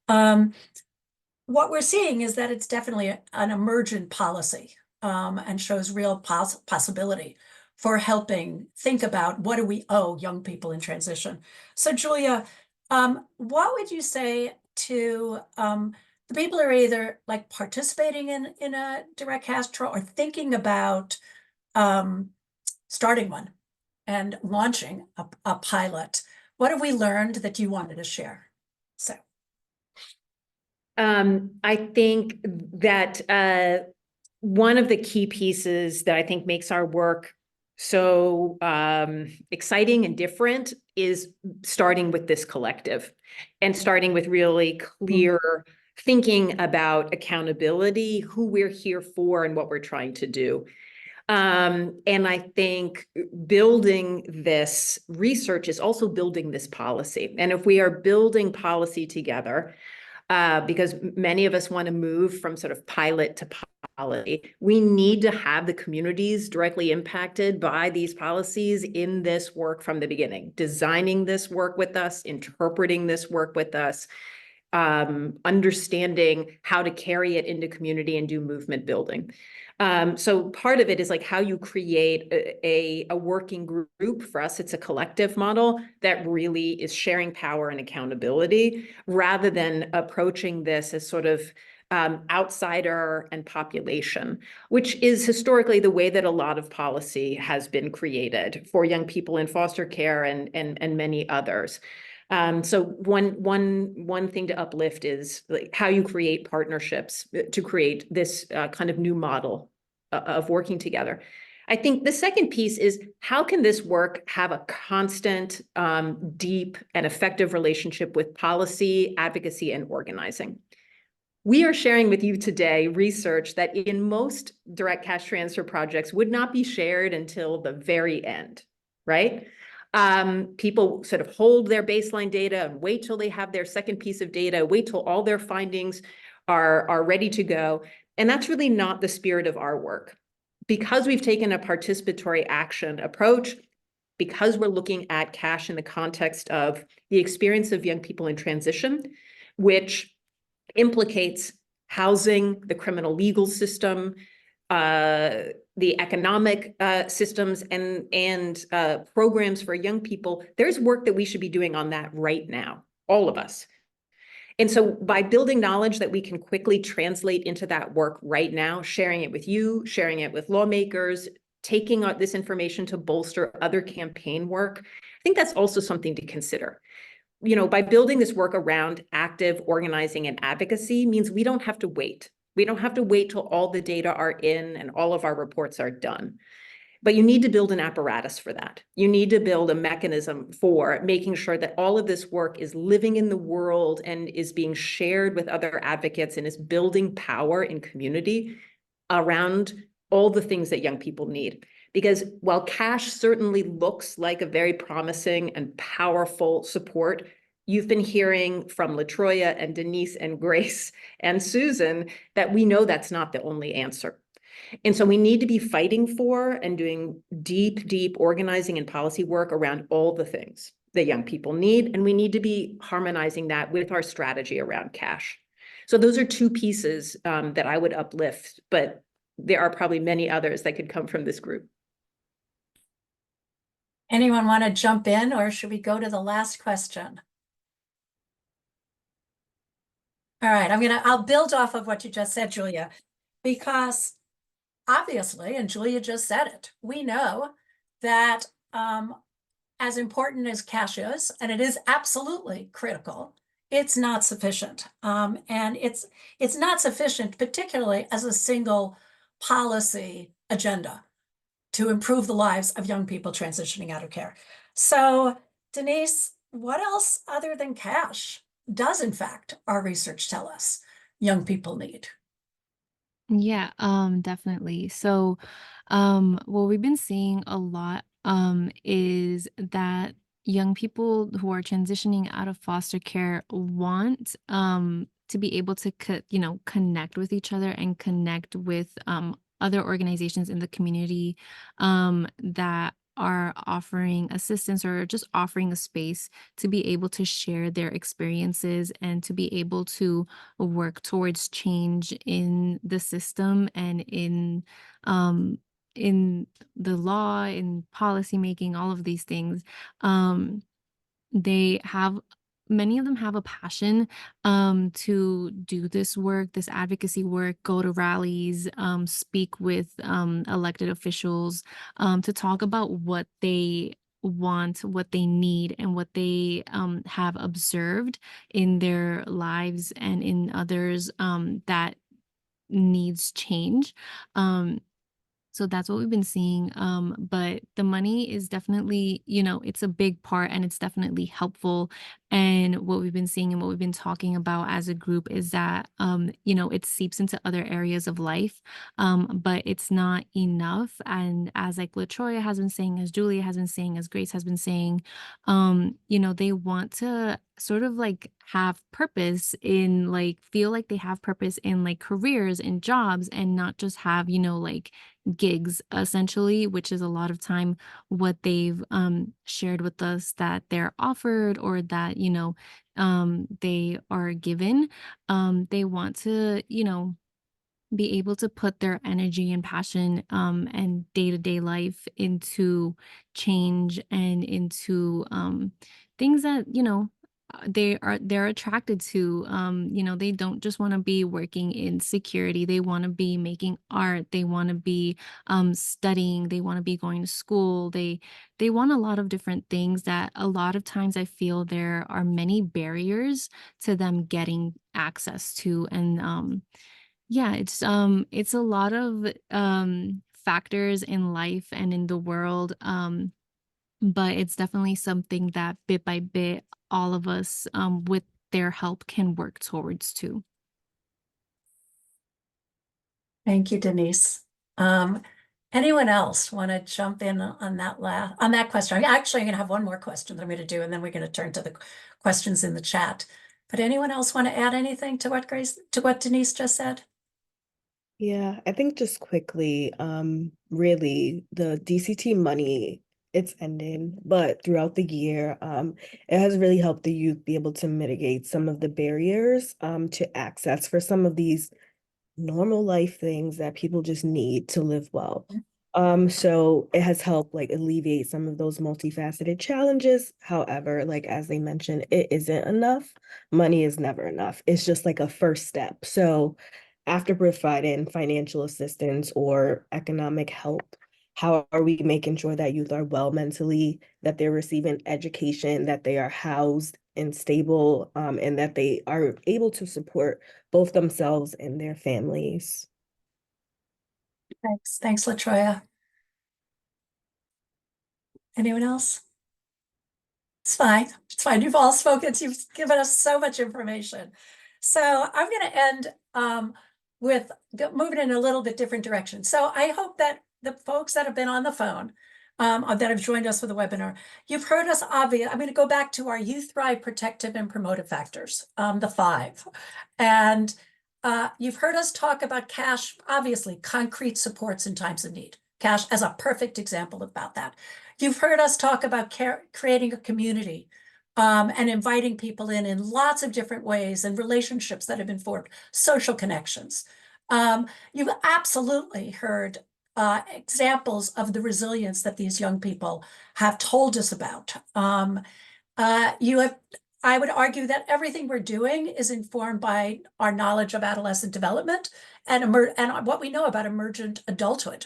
What we're seeing is that it's definitely an emergent policy and shows real possibility for helping think about what do we owe young people in transition. So Julia, what would you say to the people who are either like participating in a direct cash transfer or thinking about starting one and launching a pilot? What have we learned that you wanted to share? So. I think that one of the key pieces that I think makes our work so exciting and different is starting with this collective and starting with really clear thinking about accountability, who we're here for and what we're trying to do. And I think building this research is also building this policy. And if we are building policy together, because many of us want to move from sort of pilot to policy, we need to have the communities directly impacted by these policies in this work from the beginning, designing this work with us, interpreting this work with us, understanding how to carry it into community and do movement building. So part of it is like how you create a working group. For us, it's a collective model that really is sharing power and accountability rather than approaching this as sort of outsider and population, which is historically the way that a lot of policy has been created for young people in foster care and many others. So one thing to uplift is like how you create partnerships to create this kind of new model of working together. I think the second piece is how can this work have a constant, deep and effective relationship with policy, advocacy, and organizing? We are sharing with you today research that in most direct cash transfer projects would not be shared until the very end, right? People sort of hold their baseline data and wait till they have their second piece of data, wait till all their findings are ready to go. And that's really not the spirit of our work. Because we've taken a participatory action approach, because we're looking at cash in the context of the experience of young people in transition, which implicates housing, the criminal legal system, the economic systems and programs for young people, there's work that we should be doing on that right now, all of us. And so by building knowledge that we can quickly translate into that work right now, sharing it with you, sharing it with lawmakers, taking this information to bolster other campaign work, I think that's also something to consider. By building this work around active organizing and advocacy means we don't have to wait. We don't have to wait till all the data are in and all of our reports are done. But you need to build an apparatus for that. You need to build a mechanism for making sure that all of this work is living in the world and is being shared with other advocates and is building power in community around all the things that young people need. Because while cash certainly looks like a very promising and powerful support, you've been hearing from LaTroya and Denise and Grace and Susan that we know that's not the only answer. And so we need to be fighting for and doing deep organizing and policy work around all the things that young people need. And we need to be harmonizing that with our strategy around cash. So those are two pieces that I would uplift, but there are probably many others that could come from this group. Anyone want to jump in, or should we go to the last question? All right, I'll build off of what you just said, Julia, because obviously, and Julia just said it, we know that as important as cash is, and it is absolutely critical, it's not sufficient. And it's not sufficient, particularly as a single policy agenda to improve the lives of young people transitioning out of care. So, Denise, what else other than cash does, in fact, our research tell us young people need? Yeah, definitely. So, what we've been seeing a lot, is that young people who are transitioning out of foster care want, to be able to, connect with each other and connect with, other organizations in the community, that are offering assistance or just offering a space to be able to share their experiences and to be able to work towards change in the system and um in the law, in policy making, all of these things. um they have Many of them have a passion to do this work, this advocacy work, go to rallies, speak with elected officials, to talk about what they want, what they need, and what they have observed in their lives and in others, that needs change. um so that's what we've been seeing. But the money is definitely, it's a big part and it's definitely helpful. And what we've been seeing and what we've been talking about as a group is that, it seeps into other areas of life, but it's not enough. And as like LaTroya has been saying, as Julia has been saying, as Grace has been saying, they want to sort of like have purpose in like feel like they have purpose in like careers and jobs and not just have, like gigs essentially, which is a lot of time what they've shared with us that they're offered or that they are given. They want to be able to put their energy and passion, and day-to-day life into change and into things that they're attracted to. They don't just want to be working in security. They want to be making art. They want to be studying. They want to be going to school. They want a lot of different things that a lot of times I feel there are many barriers to them getting access to. And yeah, it's a lot of factors in life and in the world, but it's definitely something that bit by bit all of us, with their help, can work towards too. Thank you, Denise. Anyone else want to jump in on that question? I'm going to have one more question that I'm going to do, and then we're going to turn to the questions in the chat. But anyone else want to add anything to what Denise just said? Yeah, I think just quickly, really the DCT money, it's ending, but throughout the year, it has really helped the youth be able to mitigate some of the barriers to access for some of these normal life things that people just need to live well. So it has helped like alleviate some of those multifaceted challenges. However, like as they mentioned, it isn't enough. Money is never enough. It's just like a first step. So after providing financial assistance or economic help, how are we making sure that youth are well mentally, that they're receiving education, that they are housed and stable, and that they are able to support both themselves and their families? Thanks, LaTroya. Anyone else? It's fine. It's fine. You've all spoken. You've given us so much information. So I'm going to end with moving in a little bit different direction. So I hope that the folks that have been on the phone, that have joined us for the webinar, you've heard us I'm going to go back to our Youth Thrive protective and promotive factors, the 5. And you've heard us talk about cash, obviously, concrete supports in times of need. Cash as a perfect example about that. You've heard us talk about creating a community, and inviting people in lots of different ways, and relationships that have been formed, social connections. You've absolutely heard examples of the resilience that these young people have told us about. I would argue that everything we're doing is informed by our knowledge of adolescent development and what we know about emergent adulthood.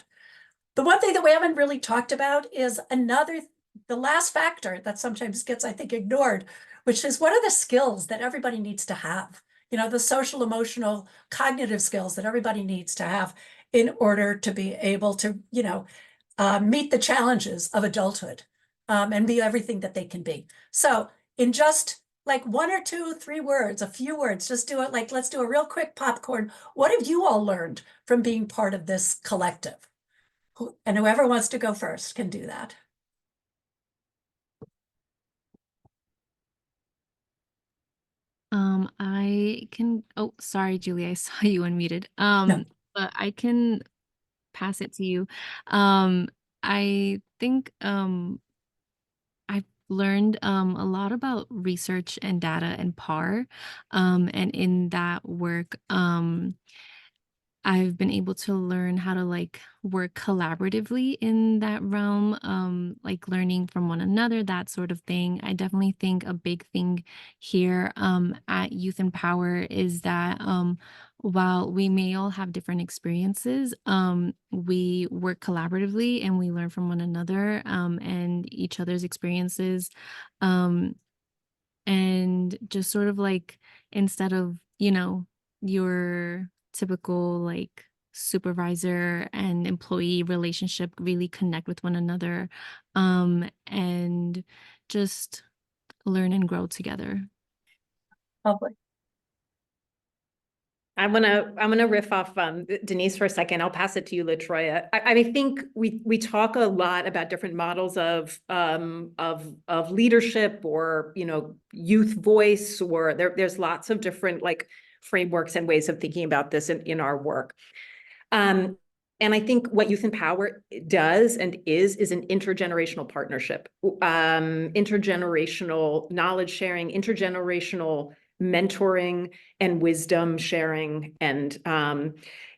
The one thing that we haven't really talked about is the last factor that sometimes gets, I think, ignored, which is what are the skills that everybody needs to have? You know, the social, emotional, cognitive skills that everybody needs to have in order to be able to, meet the challenges of adulthood, and be everything that they can be. So in just like 1 or 2, 3 words, a few words, just do it like, let's do a real quick popcorn. What have you all learned from being part of this collective? And whoever wants to go first can do that. I can, oh, sorry, Julie, I saw you unmuted. No. But I can pass it to you. I think I've learned a lot about research and data and PAR. And in that work, I've been able to learn how to like work collaboratively in that realm, like learning from one another, that sort of thing. I definitely think a big thing here at Youth and Power is that while we may all have different experiences, we work collaboratively and we learn from one another and each other's experiences. Um, and just sort of like instead of your typical like supervisor and employee relationship, really connect with one another and just learn and grow together. Lovely. I'm gonna riff off Denise for a second. I'll pass it to you, LaTroya. I think we talk a lot about different models of leadership or youth voice, or there's lots of different like frameworks and ways of thinking about this in our work. And I think what Youth and Power does and is an intergenerational partnership, intergenerational knowledge sharing, intergenerational mentoring and wisdom sharing, and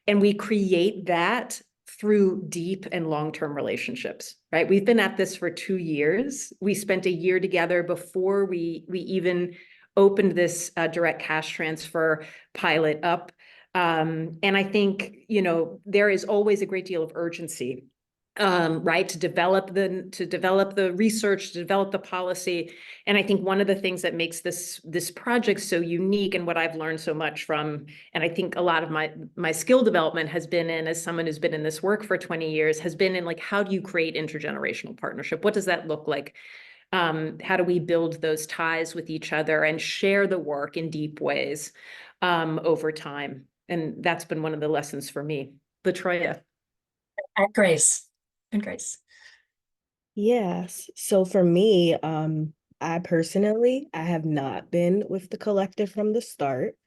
we create that through deep and long-term relationships, right? We've been at this for 2 years. We spent a year together before we even opened this direct cash transfer pilot up. And I think, there is always a great deal of urgency, right, to develop the research, to develop the policy. And I think one of the things that makes this project so unique, and what I've learned so much from, and I think a lot of my skill development has been in, as someone who's been in this work for 20 years, has been in like, how do you create intergenerational partnership? What does that look like? How do we build those ties with each other and share the work in deep ways over time? And that's been one of the lessons for me. LaTroya. And Grace. And Grace. Yes. So for me, I personally, I have not been with the collective from the start.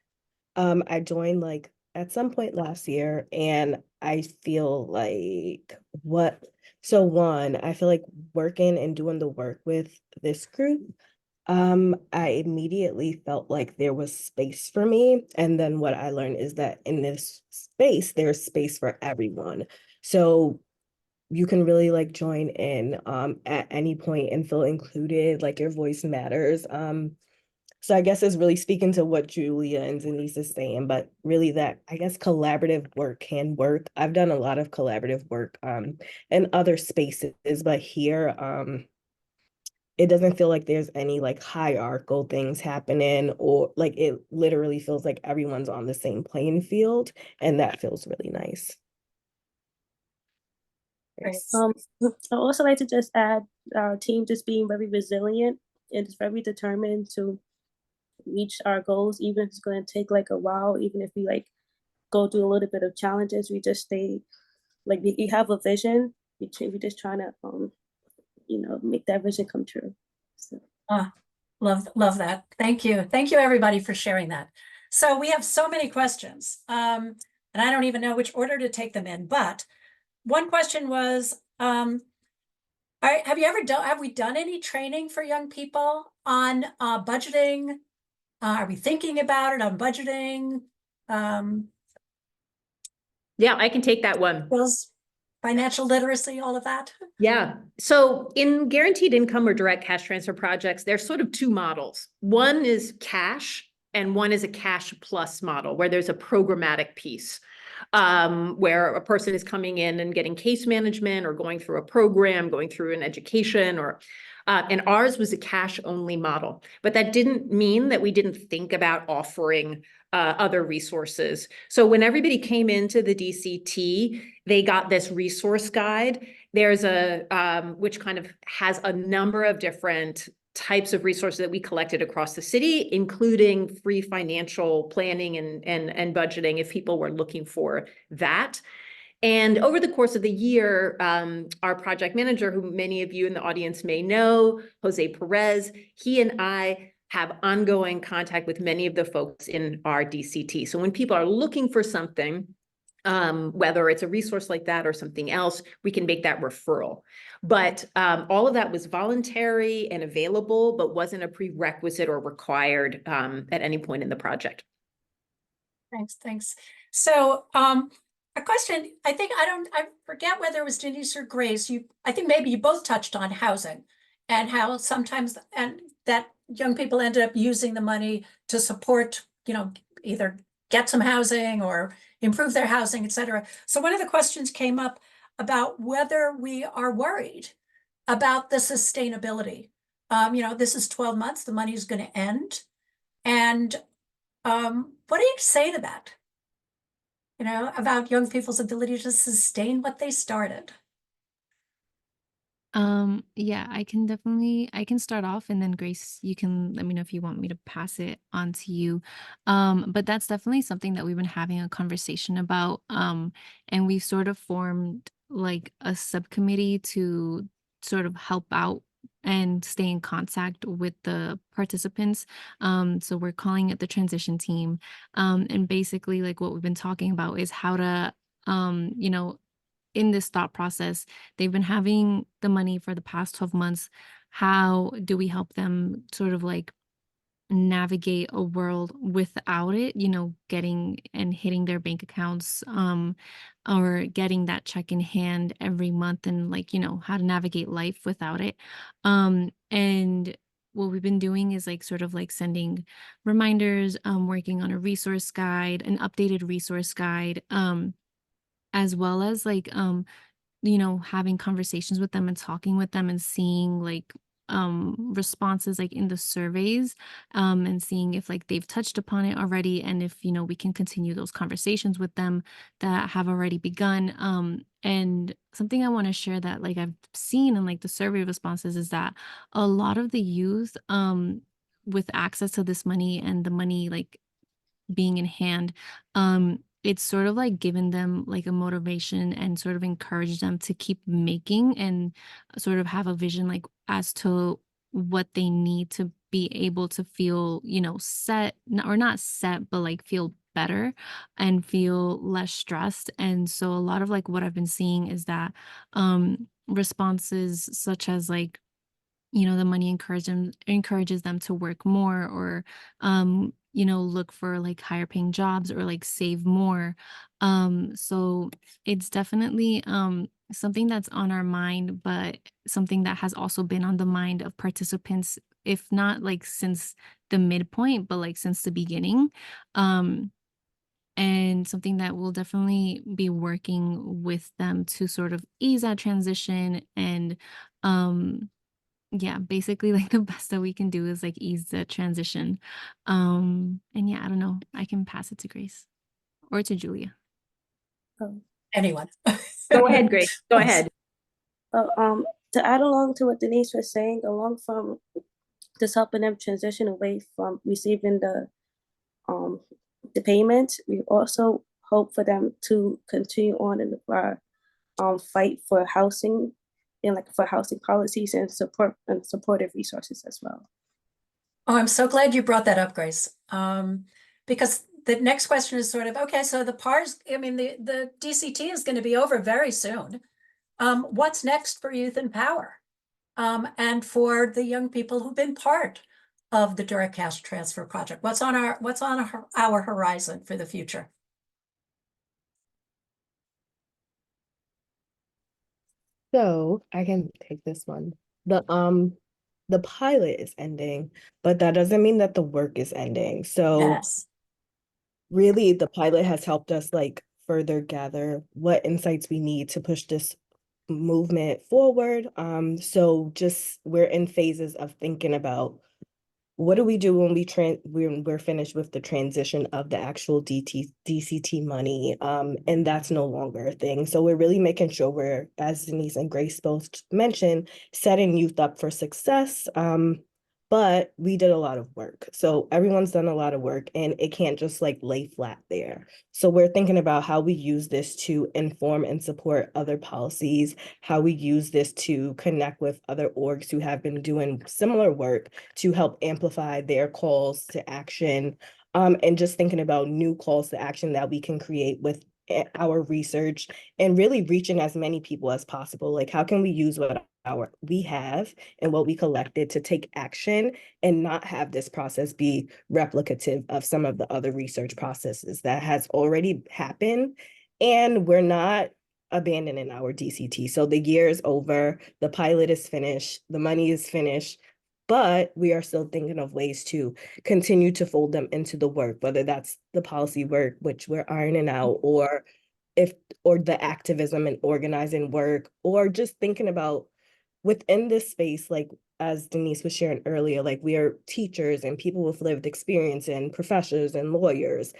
I joined like at some point last year, and I feel like I feel like working and doing the work with this group, I immediately felt like there was space for me. And then what I learned is that in this space, there's space for everyone. So you can really like join in at any point and feel included, like your voice matters. So I guess it's really speaking to what Julia and Denise is saying, but really that I guess collaborative work can work. I've done a lot of collaborative work in other spaces, but here it doesn't feel like there's any like hierarchical things happening, or like it literally feels like everyone's on the same playing field, and that feels really nice. Grace. I also like to just add our team just being very resilient and just very determined to reach our goals, even if it's going to take like a while, even if we like go through a little bit of challenges, we just stay like we have a vision. We just trying to make that vision come true. So. Love that. Thank you. Thank you, everybody, for sharing that. So we have so many questions, and I don't even know which order to take them in, but one question was, have we done any training for young people on budgeting? Are we thinking about it on budgeting? Yeah, I can take that one. Skills, financial literacy, all of that? Yeah. So in guaranteed income or direct cash transfer projects, there's sort of two models. One is cash and one is a cash plus model where there's a programmatic piece. Where a person is coming in and getting case management or going through a program, going through an education, or and ours was a cash only model. But that didn't mean that we didn't think about offering other resources. So when everybody came into the DCT, they got this resource guide. There's a which kind of has a number of different types of resources that we collected across the city, including free financial planning and budgeting if people were looking for that. And over the course of the year, our project manager, who many of you in the audience may know, Jose Perez, he and I have ongoing contact with many of the folks in our DCT. So when people are looking for something, whether it's a resource like that or something else, we can make that referral. But all of that was voluntary and available, but wasn't a prerequisite or required at any point in the project. Thanks. So a question, I forget whether it was Denise or Grace, I think maybe you both touched on housing and how sometimes, and that young people ended up using the money to support, either get some housing or improve their housing, et cetera. So one of the questions came up about whether we are worried about the sustainability. This is 12 months, the money is going to end. And what do you say to that? About young people's ability to sustain what they started. Yeah, I can start off, and then Grace, you can let me know if you want me to pass it on to you. But that's definitely something that we've been having a conversation about. And we've sort of formed like a subcommittee to sort of help out and stay in contact with the participants. So we're calling it the transition team. And basically like what we've been talking about is how to in this thought process, they've been having the money for the past 12 months. How do we help them sort of like navigate a world without it, getting and hitting their bank accounts, or getting that check in hand every month, and like, how to navigate life without it. And what we've been doing is like sort of like sending reminders, working on a resource guide, an updated resource guide, as well as like having conversations with them and talking with them and seeing like responses like in the surveys, and seeing if like they've touched upon it already, and if we can continue those conversations with them that have already begun. And something I want to share that like I've seen in like the survey responses is that a lot of the youth with access to this money and the money like being in hand, it's sort of like given them like a motivation and sort of encourage them to keep making and sort of have a vision like as to what they need to be able to feel, set, or not set, but like feel better and feel less stressed. And so a lot of like what I've been seeing is that responses such as like the money encourages them to work more, or look for like higher paying jobs, or like save more. So it's definitely something that's on our mind, but something that has also been on the mind of participants, if not like since the midpoint, but like since the beginning. And something that we'll definitely be working with them to sort of ease that transition. And yeah, basically like the best that we can do is like ease the transition. And yeah, I don't know, I can pass it to Grace or to Julia. Anyone. Go ahead, Grace. Go ahead. To add along to what Denise was saying, along from just helping them transition away from receiving the payment, we also hope for them to continue on in the fight for housing, and like for housing policies and supportive resources as well. Oh, I'm so glad you brought that up, Grace. Because the next question is sort of, okay, so the DCT is going to be over very soon. What's next for YouthNPower? And for the young people who've been part of the direct cash transfer project? What's on our horizon for the future? So I can take this one. The pilot is ending, but that doesn't mean that the work is ending. So Yes. really the pilot has helped us like further gather what insights we need to push this movement forward. So just we're in phases of thinking about what do we do when we're finished with the transition of the actual DCT money? And that's no longer a thing. So we're really making sure we're, as Denise and Grace both mentioned, setting youth up for success. But we did a lot of work. So everyone's done a lot of work and it can't just like lay flat there. So we're thinking about how we use this to inform and support other policies, how we use this to connect with other orgs who have been doing similar work to help amplify their calls to action, and just thinking about new calls to action that we can create with our research and really reaching as many people as possible. Like, how can we use what we have and what we collected to take action and not have this process be replicative of some of the other research processes that has already happened? And we're not abandoning our DCT. So the year is over, the pilot is finished, the money is finished, but we are still thinking of ways to continue to fold them into the work, whether that's the policy work, which we're ironing out, or the activism and organizing work, or just thinking about within this space, like as Denise was sharing earlier, like we are teachers and people with lived experience and professors and lawyers.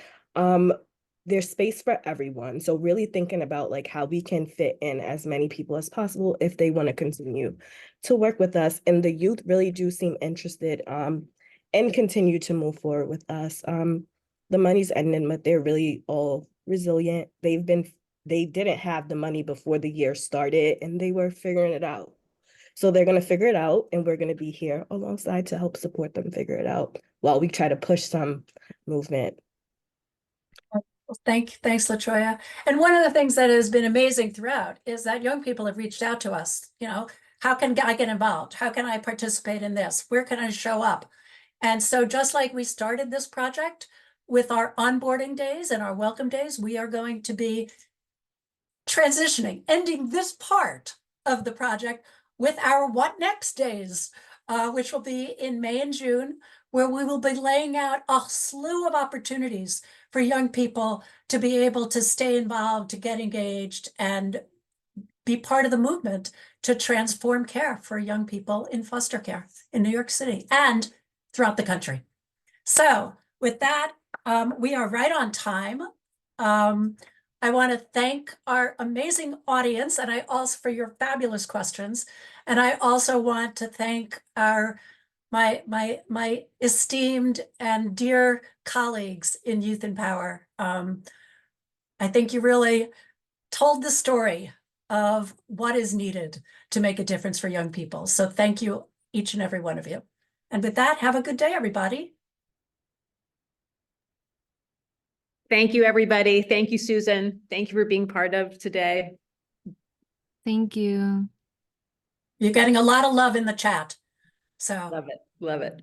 There's space for everyone. So really thinking about like how we can fit in as many people as possible if they want to continue to work with us. And the youth really do seem interested and continue to move forward with us. The money's ending, but they're really all resilient. They didn't have the money before the year started and they were figuring it out. So they're going to figure it out and we're going to be here alongside to help support them figure it out while we try to push some movement. Well, thanks, LaToya. And one of the things that has been amazing throughout is that young people have reached out to us, how can I get involved? How can I participate in this? Where can I show up? And so just like we started this project with our onboarding days and our welcome days, we are going to be transitioning, ending this part of the project with our What Next days, which will be in May and June, where we will be laying out a slew of opportunities for young people to be able to stay involved, to get engaged, and be part of the movement to transform care for young people in foster care in New York City and throughout the country. So with that, we are right on time. I want to thank our amazing audience and I also for your fabulous questions. And I also want to thank my esteemed and dear colleagues in YouthNPower. I think you really told the story of what is needed to make a difference for young people. So thank you, each and every one of you. And with that, have a good day, everybody. Thank you, everybody. Thank you, Susan. Thank you for being part of today. Thank you. You're getting a lot of love in the chat. So Love it. Love it.